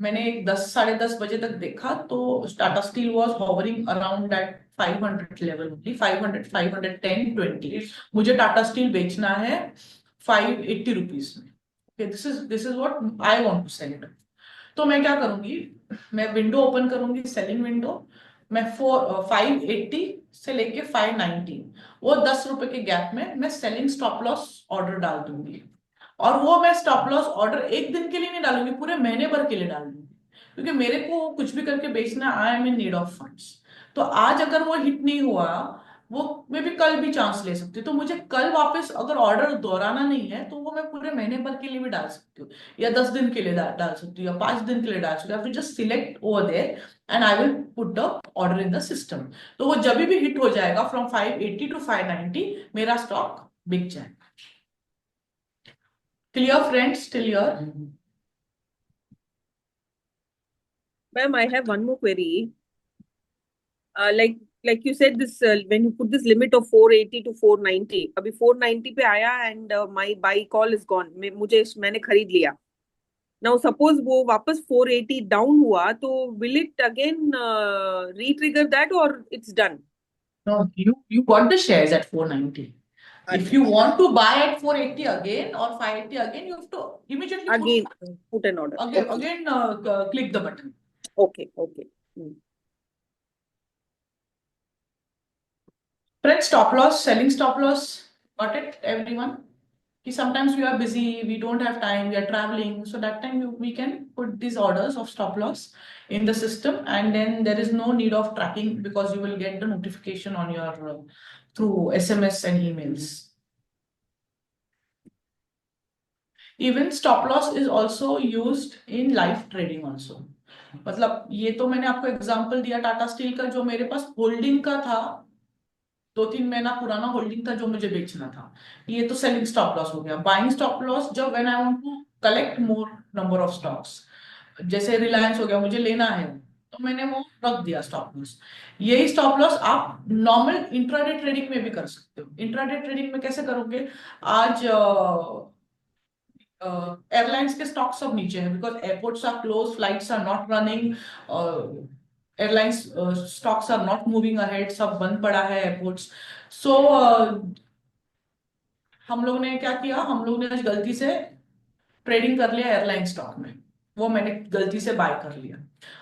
मैंने 10-10:30 बजे तक देखा, तो Tata steel was hovering around that 500 level, 500, 510, 20। मुझे टाटा स्टील बेचना है 580 रुपीज में। This is what I want to sell it. तो मैं क्या करूंगी, मैं विंडो ओपन करूंगी, सेलिंग विंडो, मैं 580 से लेके 590, वो 10 रुपए के गैप में मैं सेलिंग स्टॉप लॉस ऑर्डर डाल दूंगी। और वो मैं स्टॉप लॉस ऑर्डर एक दिन के लिए नहीं डालूंगी, पूरे महीने भर के लिए डालूंगी, क्योंकि मेरे को कुछ भी करके बेचना, I am in need of funds. तो आज अगर वो हिट नहीं हुआ, वो मैं भी कल भी चांस ले सकती हूँ, तो मुझे कल वापस अगर ऑर्डर दोहराना नहीं है तो वो मैं पूरे महीने भर के लिए भी डाल सकती हूँ, या 10 दिन के लिए डाल सकती हूँ, या 5 दिन के लिए डाल सकती हूँ, फिर just select over there and I will put the order in the system. तो वो जब भी हिट हो जाएगा फ्रॉम 580 टू 590, मेरा स्टॉक बिक जाएगा। Clear friends, clear? Ma'am, I have one more query. Like you said, this when you put this limit of 480 to 490, अभी 490 पे आया and my buy call is gone. मैंने खरीद लिया. Now suppose वो वापस 480 down हुआ, तो will it again re-trigger that or it's done? No, you got the shares at 490. If you want to buy at 480 again or 580 again, you have to immediately Again put an order. again click the button. Okay. Friends, stop loss, selling stop loss, got it, everyone? Sometimes we are busy, we don't have time, we are traveling, so that time we can put these orders of stop loss in the system, and then there is no need of tracking, because you will get the notification on your through SMS and emails. Even stop loss is also used in live trading also. मतलब ये तो मैंने आपको example दिया Tata steel का, जो मेरे पास holding का था, 2-3 महीना पुराना होल्डिंग था जो मुझे बेचना था, ये तो सेलिंग स्टॉप लॉस हो गया। बाइंग स्टॉप लॉस जब when I want to collect more number of stocks, जैसे रिलायंस हो गया, मुझे लेना है तो मैंने वो रख दिया स्टॉप लॉस। यही स्टॉप लॉस आप नॉर्मल इंट्राडे ट्रेडिंग में भी कर सकते हो। इंट्राडे ट्रेडिंग में कैसे करोगे, आज एयरलाइंस के स्टॉक सब नीचे है, because airports are close, flights are not running, airlines stocks are not moving ahead, सब बंद पड़ा है एयरपोर्ट्स। सो हम लोग ने क्या किया, हम लोग ने आज गलती से ट्रेडिंग कर लिया एयरलाइन स्टॉक में, वो मैंने गलती से बाय कर लिया।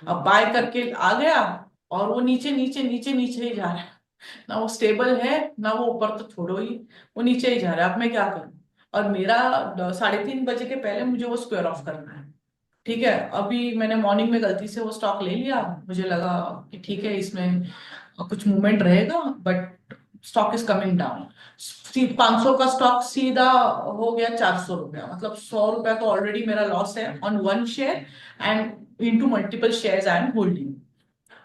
अब बाय करके आ गया और वो नीचे नीचे नीचे नीचे ही जा रहा है, ना वो स्टेबल है ना वो ऊपर, तो छोड़ो ही, वो नीचे ही जा रहा है। अब मैं क्या करूं, और मेरा 3:30 बजे के पहले मुझे वो स्क्वायर ऑफ करना है। ठीक है, अभी मैंने मॉर्निंग में गलती से वो स्टॉक ले लिया, मुझे लगा कि ठीक है इसमें कुछ मूवमेंट रहेगा, but stock is coming down. 500 का स्टॉक सीधा हो गया 400 रुपया, मतलब 100 रुपया तो ऑलरेडी मेरा लॉस है on one share, and into multiple shares I am holding.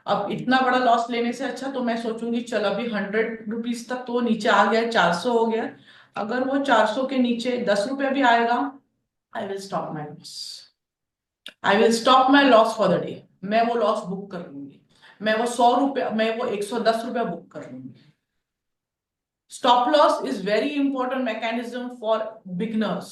अब इतना बड़ा लॉस लेने से अच्छा तो मैं सोचूंगी चल अभी 100 रुपीज तक तो नीचे आ गया, 400 हो गया, अगर वो 400 के नीचे 10 रुपया भी आएगा, I will stop my loss, I will stop my loss for the day. मैं वो लॉस बुक कर लूंगी, मैं वो 100 रुपया, मैं वो 110 रुपया बुक कर लूंगी। Stop loss is very important mechanism for beginners.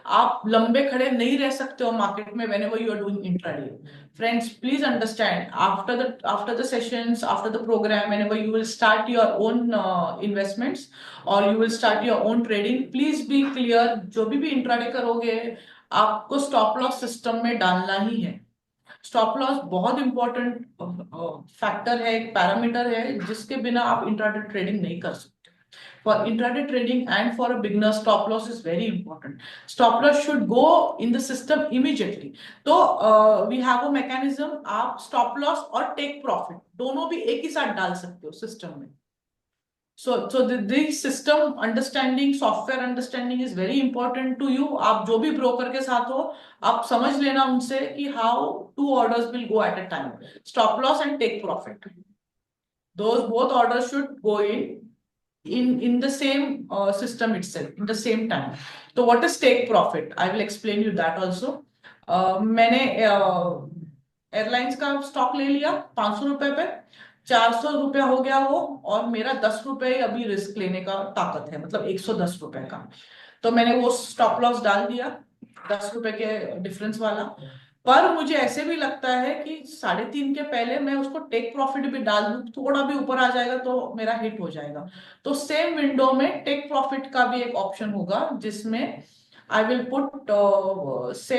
आप लंबे खड़े नहीं रह सकते हो मार्केट में whenever you are doing intraday. Friends, please understand, after the sessions, after the program, whenever you will start your own investments or you will start your own trading, please be clear, जो भी intraday करोगे आपको stop loss system में डालना ही है। Stop loss बहुत important factor है, एक पैरामीटर है, जिसके बिना आप इंट्राडे ट्रेडिंग नहीं कर सकते। For intraday trading and for a beginner, stop loss is very important. Stop loss should go in the system immediately. So we have a mechanism, आप stop loss और take profit दोनों भी एक ही साथ डाल सकते हो सिस्टम में। So this system understanding, software understanding is very important to you. आप जो भी broker के साथ हो, आप समझ लेना उनसे कि how 2 orders will go at a time, stop loss and take profit. Those both orders should go in the same system itself, in the same time. So what is take profit? I will explain you that also. मैंने airlines का stock ले लिया 500 रुपए पे, 400 रुपया हो गया वो, और मेरा 10 रुपए अभी रिस्क लेने का ताकत है, मतलब 110 रुपए का, तो मैंने वो स्टॉप लॉस डाल दिया 10 रुपए के डिफरेंस वाला। पर मुझे ऐसे भी लगता है कि 3:30 के पहले मैं उसको टेक प्रॉफिट भी डाल दूं, थोड़ा भी ऊपर आ जाएगा तो मेरा हिट हो जाएगा, तो सेम विंडो में टेक प्रॉफिट का भी एक ऑप्शन होगा, जिसमें आई विल पुट से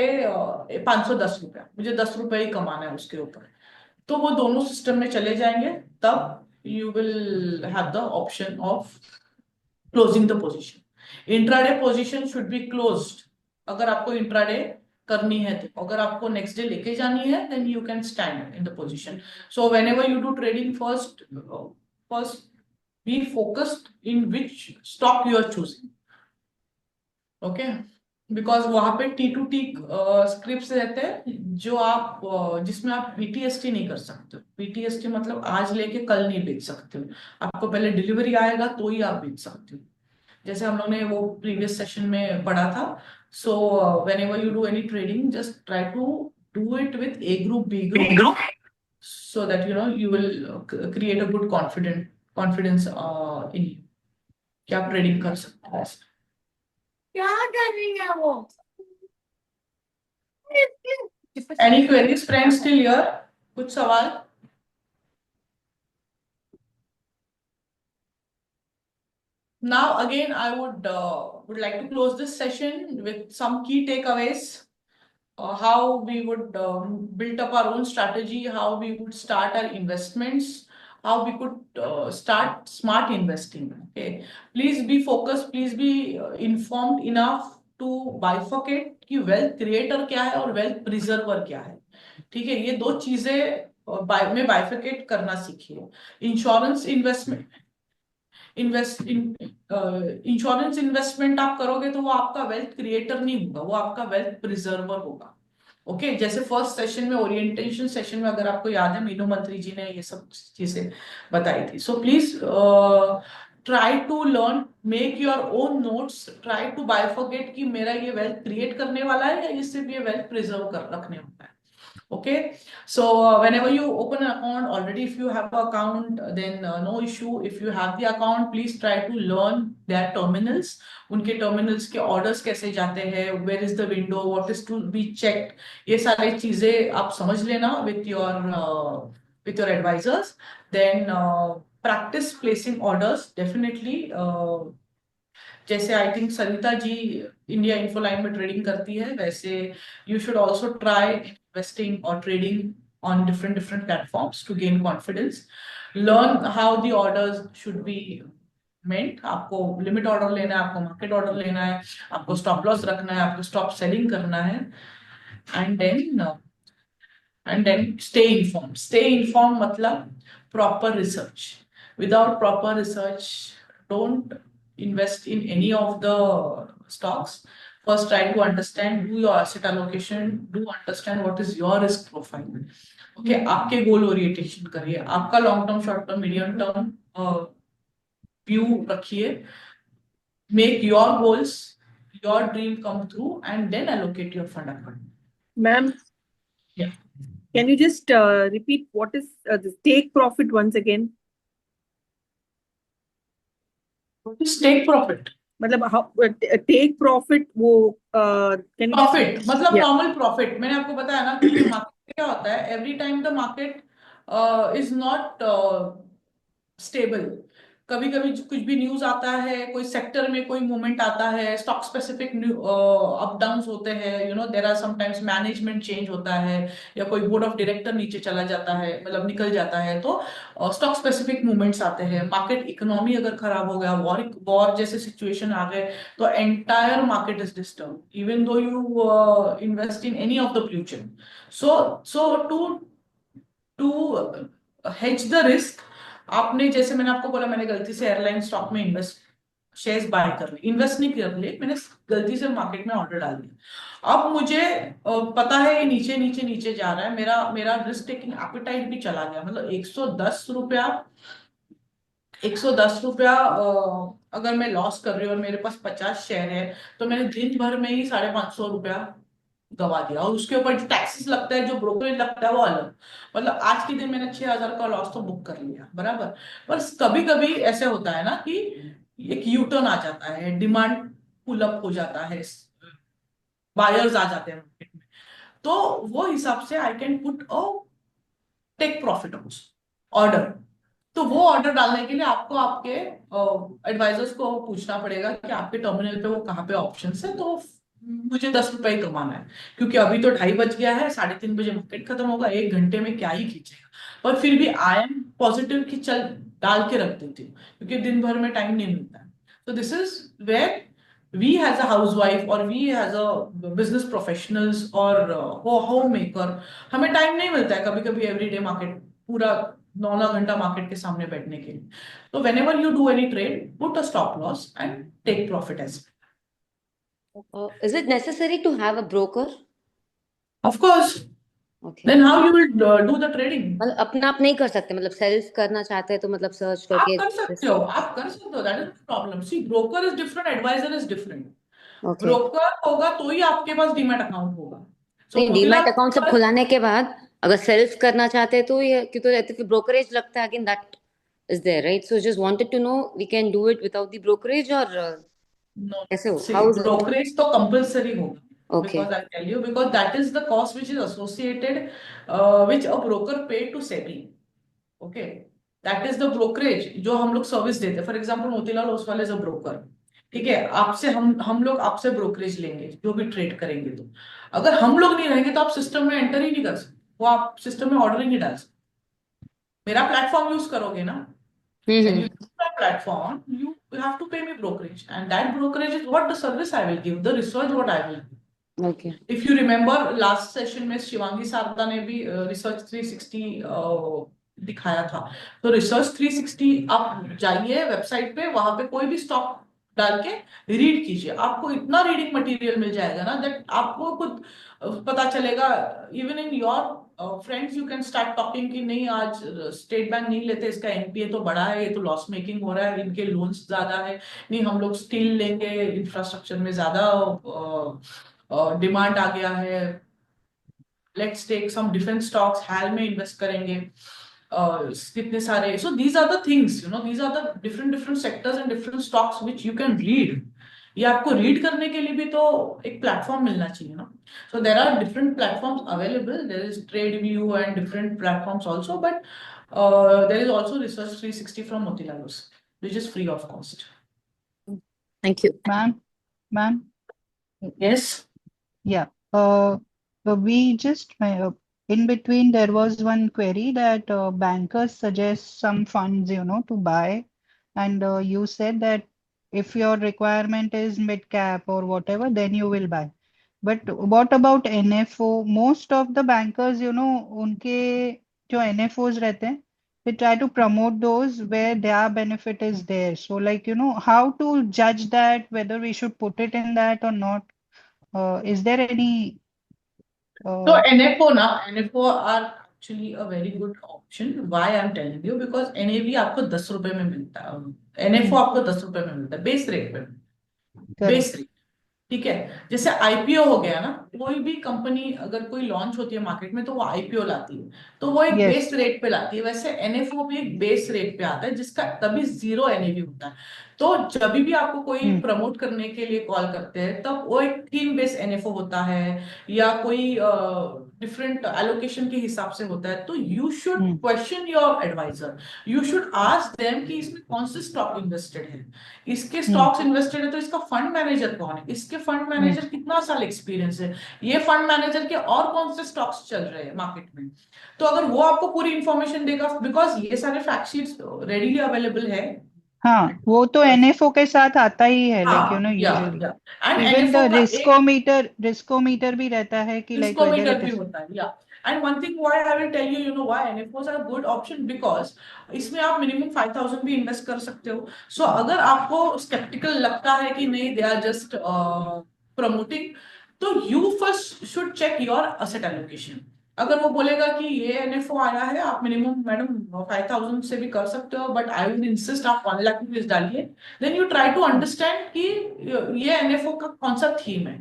510 रुपया, मुझे 10 रुपए ही कमाना है उसके ऊपर, तो वो दोनों सिस्टम में चले जाएंगे, तब you will have the option of closing the position. Intraday position should be closed अगर आपको इंट्राडे करनी है, तो अगर आपको नेक्स्ट डे लेके जानी है then you can stand in the position. So whenever you do trading, first be focused in which stock you are choosing, okay, because वहां पे T2T स्क्रिप्ट रहते हैं जो आप जिसमें आप PTST नहीं कर सकते। PTST मतलब आज लेके कल नहीं बेच सकते हो, आपको पहले डिलीवरी आएगा तो ही आप बेच सकते हो, जैसे हम लोग ने वो प्रीवियस सेशन में पढ़ा था। So whenever you do any trading, just try to do it with A group, B group, so that you will create a good confidence in you कि आप ट्रेडिंग कर सकते हो ऐसे। क्या कर रही है वो? Any queries, friends, still here? कुछ सवाल? Now again, I would like to close this session with some key takeaways. How we would build up our own strategy, how we would start our investments, how we could start smart investing. Okay, please be focused, please be informed enough to bifurcate कि wealth creator क्या है और wealth preserver क्या है। ठीक है, ये दो चीजें में बाइफिकेट करना सीखिए। इंश्योरेंस इन्वेस्टमेंट आप करोगे तो वो आपका वेल्थ क्रिएटर नहीं होगा, वो आपका वेल्थ प्रिजर्वर होगा। ओके, जैसे फर्स्ट सेशन में, ओरिएंटेशन सेशन में, अगर आपको याद है, मीनू मंत्री जी ने ये सब चीजें बताई थी। So please try to learn, make your own notes, try to bifurcate कि मेरा ये वेल्थ क्रिएट करने वाला है या ये सिर्फ ये वेल्थ प्रिजर्व कर रखने वाला है। Okay, so whenever you open an account, already if you have an account, then no issue. If you have the account, please try to learn their terminals. उनके terminals के orders कैसे जाते हैं, where is the window, what is to be checked, ये सारी चीजें आप समझ लेना with your advisors. Then practice placing orders definitely. जैसे I think Sarita ji India Infoline में ट्रेडिंग करती है, वैसे you should also try investing और trading on different platforms to gain confidence. Learn how the orders should be meant. आपको limit order लेना है, आपको मार्केट ऑर्डर लेना है, आपको स्टॉप लॉस रखना है, आपको स्टॉप सेलिंग करना है, and then stay informed. Stay informed मतलब proper research. Without proper research, don't invest in any of the stocks. First, try to understand, do your asset allocation, do understand what is your risk profile. Okay, आपके गोल orientation करिए, आपका long term, short term, medium term view रखिए, make your goals, your dream come through, and then allocate your fund accordingly. Ma'am, Yeah. can you just repeat what is this take profit once again? What is take profit? मतलब how take profit वो can you profit मतलब Yeah. Normal profit. मैंने आपको बताया ना कि market क्या होता है, every time the market is not stable. कभी कभी कुछ भी न्यूज आता है, कोई सेक्टर में कोई मूवमेंट आता है, स्टॉक स्पेसिफिक अप डाउन होते हैं, there are sometimes management change होता है, या कोई बोर्ड ऑफ डायरेक्टर नीचे चला जाता है, मतलब निकल जाता है, तो स्टॉक स्पेसिफिक मूवमेंट्स आते हैं। मार्केट इकोनॉमी अगर खराब हो गया, वॉर जैसे सिचुएशन आ गए, तो entire market is disturb even though you invest in any of the future. So to hedge the risk, आपने, जैसे मैंने आपको बोला, मैंने गलती से एयरलाइन स्टॉक में शेयर्स बाय कर लिए, इन्वेस्ट नहीं कर लिए, मैंने गलती से मार्केट में ऑर्डर डाल दिया। अब मुझे पता है ये नीचे नीचे नीचे जा रहा है, मेरा रिस्क टेकिंग एपेटाइट भी चला गया, मतलब 110 रुपया अगर मैं लॉस कर रही हूँ और मेरे पास 50 शेयर है, तो मैंने दिन भर में ही 550 रुपया गवा दिया, और उसके ऊपर जो टैक्सेस लगता है, जो ब्रोकरेज लगता है, वो अलग। मतलब आज के दिन मैंने 6000 का लॉस तो बुक कर लिया, बराबर। पर कभी कभी ऐसे होता है ना कि एक यू टर्न आ जाता है, डिमांड पुल अप हो जाता है, बायर्स आ जाते हैं मार्केट में, तो वो हिसाब से I can put a take profit order. तो वो ऑर्डर डालने के लिए आपको आपके एडवाइजर्स को पूछना पड़ेगा कि आपके टर्मिनल पे वो कहाँ पे ऑप्शन है, तो मुझे 10 रुपए ही कमाना है, क्योंकि अभी तो 2:30 बज गया है, 3:30 बजे मार्केट खत्म होगा, 1 घंटे में क्या ही खींचेगा। पर फिर भी आई एम पॉजिटिव कि चल डाल के रख देती हूँ, क्योंकि दिन भर में टाइम नहीं मिलता है। तो this is where we as a housewife और we as a business professionals और होम मेकर, हमें टाइम नहीं मिलता है कभी कभी एवरीडे मार्केट पूरा 9 9 घंटा मार्केट के सामने बैठने के लिए। तो whenever you do any trade, put a stop loss and take profit as Is it necessary to have a broker? Of course. Okay. Then how you will do the trading? मतलब अपना आप नहीं कर सकते, मतलब self करना चाहते हैं तो मतलब सर्च आप करके कर सकते हो, आप कर सकते हो, that is problem. See broker is different, advisor is different. Okay. Broker होगा तो ही आपके पास डीमैट अकाउंट होगा। सो नहीं, मोतीलाल डीमैट अकाउंट सब खुलाने के बाद अगर सेल्फ करना चाहते हैं तो ये क्योंकि रहते फिर ब्रोकरेज लगता है, again that is there, right? So just wanted to know we can do it without the brokerage और नो, कैसे हो, see how is it? Brokerage तो कंपलसरी होगा, okay. because I'll tell you, because that is the cost which is associated, which a broker pay to SEBI. Okay, that is the brokerage जो हम लोग service देते हैं। For example Motilal Oswal is a broker, ठीक है, आपसे हम लोग आपसे ब्रोकरेज लेंगे जो भी ट्रेड करेंगे। तो अगर हम लोग नहीं रहेंगे तो आप सिस्टम में एंटर ही नहीं कर सकते, वो आप सिस्टम में ऑर्डर ही नहीं डाल सकते। मेरा प्लेटफॉर्म यूज करोगे ना, when you use my platform, you have to pay me brokerage, and that brokerage is what the service I will give, the research what I will give. Okay. If you remember last session में शिवांगी शारदा ने भी research 360 दिखाया था। तो research 360 आप जाइए website पे, वहां पे कोई भी स्टॉक डाल के रीड कीजिए, आपको इतना रीडिंग मटेरियल मिल जाएगा ना, दैट आपको खुद पता चलेगा। Even in your friends you can start talking कि नहीं आज स्टेट बैंक नहीं लेते, इसका एनपीए तो बड़ा है, ये तो लॉस मेकिंग हो रहा है, इनके लोन्स ज्यादा है, नहीं हम लोग स्टील लेंगे, इंफ्रास्ट्रक्चर में ज्यादा डिमांड आ गया है, let's take some defence stocks, हाल में इन्वेस्ट करेंगे, कितने सारे। So these are the things, you know, these are the different different sectors and different stocks which you can read. ये आपको रीड करने के लिए भी तो एक प्लेटफॉर्म मिलना चाहिए ना। So there are different platforms available, there is trade view and different platforms also, but there is also research 360 from Motilal Oswal which is free of cost. Thank you. Ma'am, Yes. yeah. We just in between there was one query that bankers suggest some funds, to buy, and you said that if your requirement is mid cap or whatever, then you will buy. But what about NFO? Most of the bankers, उनके जो NFOs रहते हैं, they try to promote those where their benefit is there. So like, how to judge that, whether we should put it in that or not? Is there any So NFO are actually a very good option. Why I'm telling you, because NAV आपको 10 रुपए में मिलता है, NFO आपको 10 रुपए में मिलता है बेस रेट पे, बेस रेट, ठीक है। जैसे आईपीओ हो गया ना, कोई भी कंपनी अगर कोई लॉन्च होती है मार्केट में तो वो आईपीओ लाती है, तो वो एक Yes. बेस रेट पे लाती है। वैसे एनएफओ भी एक बेस रेट पे आता है जिसका तभी 0 एनएवी होता है। तो जब भी आपको कोई प्रमोट करने के लिए कॉल करते हैं तब वो एक थीम बेस एनएफओ होता है या कोई डिफरेंट एलोकेशन के हिसाब से होता है। तो you should question your advisor, you should ask them कि इसमें कौन से स्टॉक इन्वेस्टेड है, इसके स्टॉक्स इन्वेस्टेड है तो इसका फंड मैनेजर कौन है, इसके फंड मैनेजर कितना साल एक्सपीरियंस है, ये फंड मैनेजर के और कौन से स्टॉक्स चल रहे हैं मार्केट में। तो अगर वो आपको पूरी इंफॉर्मेशन देगा, बिकॉज ये सारे फैक्ट शीट्स रेडीली अवेलेबल है। हाँ, वो तो NFO के साथ आता ही है, like usually. And Even NFO the का एक riskometer भी रहता है कि like whether Discometer it भी is. होता है, yeah. And one thing why I will tell you, you know why NFOs are a good option, because इसमें आप मिनिमम 5,000 भी इन्वेस्ट कर सकते हो। सो अगर आपको स्केप्टिकल लगता है कि नहीं दे आर जस्ट प्रमोटिंग, तो you first should check your asset allocation. अगर वो बोलेगा कि ये एनएफओ आया है, आप मिनिमम मैडम 5,000 से भी कर सकते हो, बट आई विल इंसिस्ट आप 1 लाख रुपीज डालिए, then you try to understand कि ये एनएफओ का कौन सा थीम है।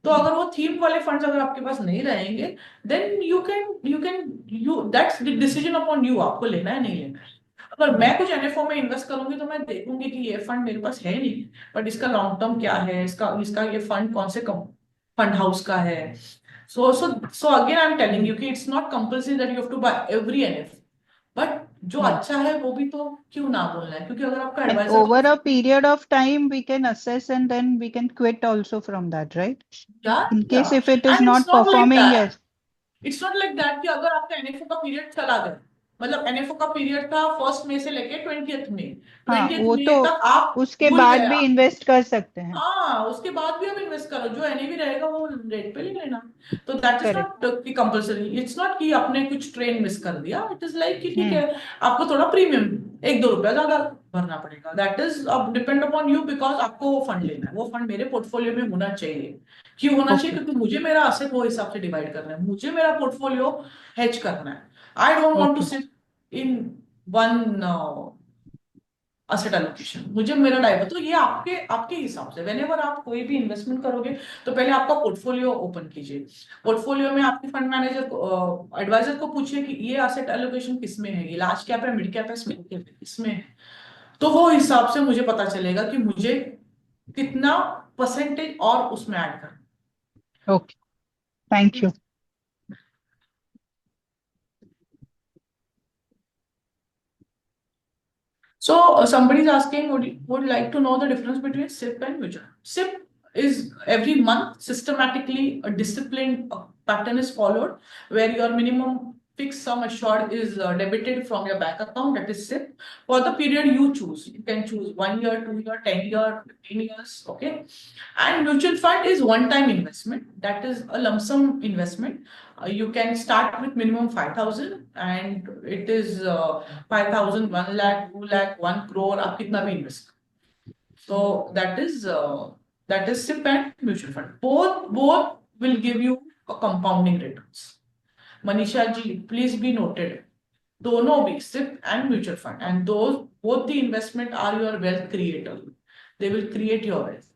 तो अगर वो थीम वाले फंड्स अगर आपके पास नहीं रहेंगे, then you that's the decision upon you, आपको लेना है नहीं लेना है। अगर मैं कुछ एनएफओ में इन्वेस्ट करूंगी तो मैं देखूंगी कि ये फंड मेरे पास है नहीं, बट इसका लॉन्ग टर्म क्या है, इसका ये फंड कौन से फंड हाउस का है। So again I'm telling you कि it's not compulsory that you have to buy every NF, but जो अच्छा है वो भी तो क्यों ना बोलना है, क्योंकि अगर आपका And advisor over a period of time, we can assess and then we can quit also from that, right? या In case if it is and it's not not like performing, that, yes. It's not like that कि अगर आपका NFO का period चला गया, मतलब NFO का period था 1 मई से लेके 20th मई, हाँ, 20th वो मई तो तक आप उसके भूल बाद गए। भी इन्वेस्ट कर सकते हैं। हाँ, उसके बाद भी आप इन्वेस्ट करो, जो एनएवी रहेगा वो रेट पे ले लेना। तो दैट इज Correct. नॉट कि कंपलसरी, इट्स नॉट कि आपने कुछ ट्रेन मिस कर दिया, इट इज लाइक कि ठीक हम्म, है आपको थोड़ा प्रीमियम 1-2 रुपया ज्यादा भरना पड़ेगा, दैट इज अब डिपेंड अपॉन यू, बिकॉज आपको वो फंड लेना है, वो फंड मेरे पोर्टफोलियो में होना चाहिए। क्यों होना चाहिए? okay, क्योंकि मुझे मेरा असेट वो हिसाब से डिवाइड करना है, मुझे मेरा पोर्टफोलियो हेज करना है। I don't want to okay, sit in one asset allocation, मुझे मेरा डाइवर। तो ये आपके आपके हिसाब से व्हेनेवर आप कोई भी इन्वेस्टमेंट करोगे तो पहले आपका पोर्टफोलियो ओपन कीजिए, पोर्टफोलियो में आपके फंड मैनेजर को एडवाइजर को पूछिए कि ये असेट एलोकेशन किसमें है, ये लार्ज कैप है, मिड कैप है, स्मॉल कैप है, इसमें है। तो वो हिसाब से मुझे पता चलेगा कि मुझे कितना परसेंटेज और उसमें ऐड करना। okay. Thank you. So somebody is asking, would like to know the difference between SIP and mutual fund. SIP is every month systematically a disciplined pattern is followed, where your minimum fixed sum assured is debited from your bank account. That is SIP for the period you choose. You can choose 1 year, 2 year, 10 year, 15 years. Okay, and mutual fund is one-time investment. That is a lump sum investment. You can start with minimum 5,000 and it is 5,000, 1 lakh, 2 lakh, 1 crore, आप कितना भी invest. So that is SIP and mutual fund. Both will give you a compounding returns. Manisha ji, please be noted. दोनों भी SIP and mutual fund, and both the investment are your wealth creator. They will create your wealth.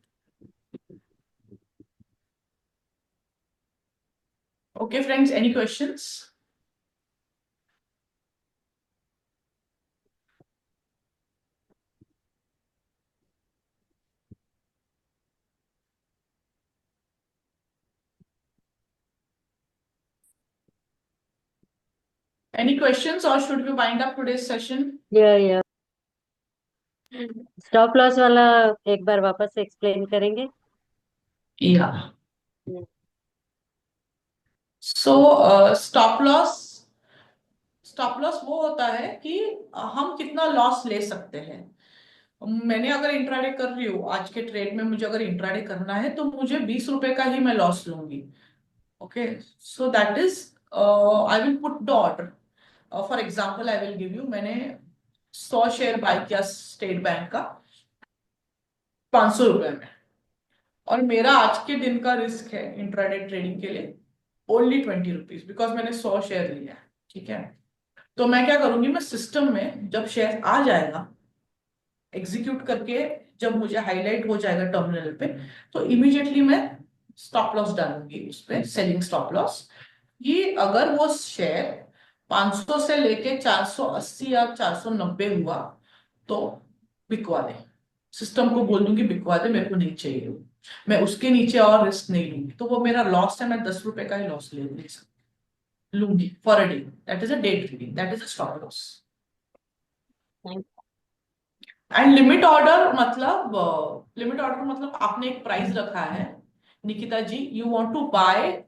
Okay, friends, any questions? Any questions, or should we wind up today's session? या stop loss वाला एक बार वापस से explain करेंगे? Yeah. So stop loss वो होता है कि हम कितना लॉस ले सकते हैं। मैंने अगर इंट्राडे कर रही हूँ, आज के ट्रेड में मुझे अगर इंट्राडे करना है तो मुझे 20 रुपए का ही मैं लॉस लूंगी। Okay, so that is I will put the order. For example I will give you, मैंने 100 शेयर बाय किया स्टेट बैंक का 500 रुपए में, और मेरा आज के दिन का रिस्क है इंट्राडे ट्रेडिंग के लिए ओनली 20 रुपीज, बिकॉज मैंने 100 शेयर लिया है। ठीक है, तो मैं क्या करूंगी, मैं सिस्टम में जब शेयर आ जाएगा एग्जीक्यूट करके, जब मुझे हाईलाइट हो जाएगा टर्मिनल पे, तो इमीडिएटली मैं स्टॉप लॉस डालूंगी उस पे, सेलिंग स्टॉप लॉस। ये अगर वो शेयर 500 से लेके 480 या 490 हुआ तो बिकवा दे, सिस्टम को बोल दूंगी बिकवा दे, मेरे को नहीं चाहिए वो, मैं उसके नीचे और रिस्क नहीं लूंगी। तो वो मेरा लॉस है, मैं 10 रुपए का ही लॉस ले लूंगी for a day. That is a day trading, that is a stop loss. And limit order मतलब आपने एक प्राइस रखा है, Nikita ji, you want to buy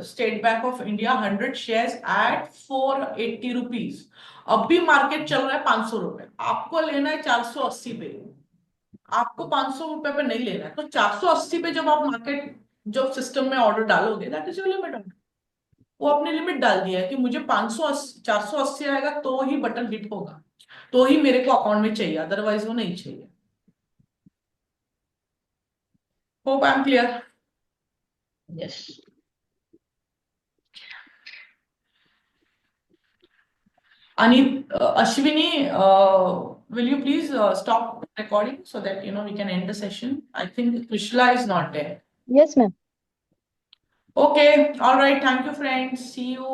State Bank of India 100 shares at 480 rupees. अब भी मार्केट चल रहा है 500 रुपए, आपको लेना है 480 पे, आपको 500 रुपए पे नहीं लेना है। तो 480 पे जब आप जब सिस्टम में ऑर्डर डालोगे, that is your limit order. वो अपने लिमिट डाल दिया है कि मुझे 480 आएगा तो ही बटन हिट होगा, तो ही मेरे को अकाउंट में चाहिए, अदरवाइज वो नहीं चाहिए। Hope I am clear? Yes. Ashwini, will you please stop recording so that we can end the session? I think Krishla is not there. Yes, ma'am. Okay, all right. Thank you, friends. See you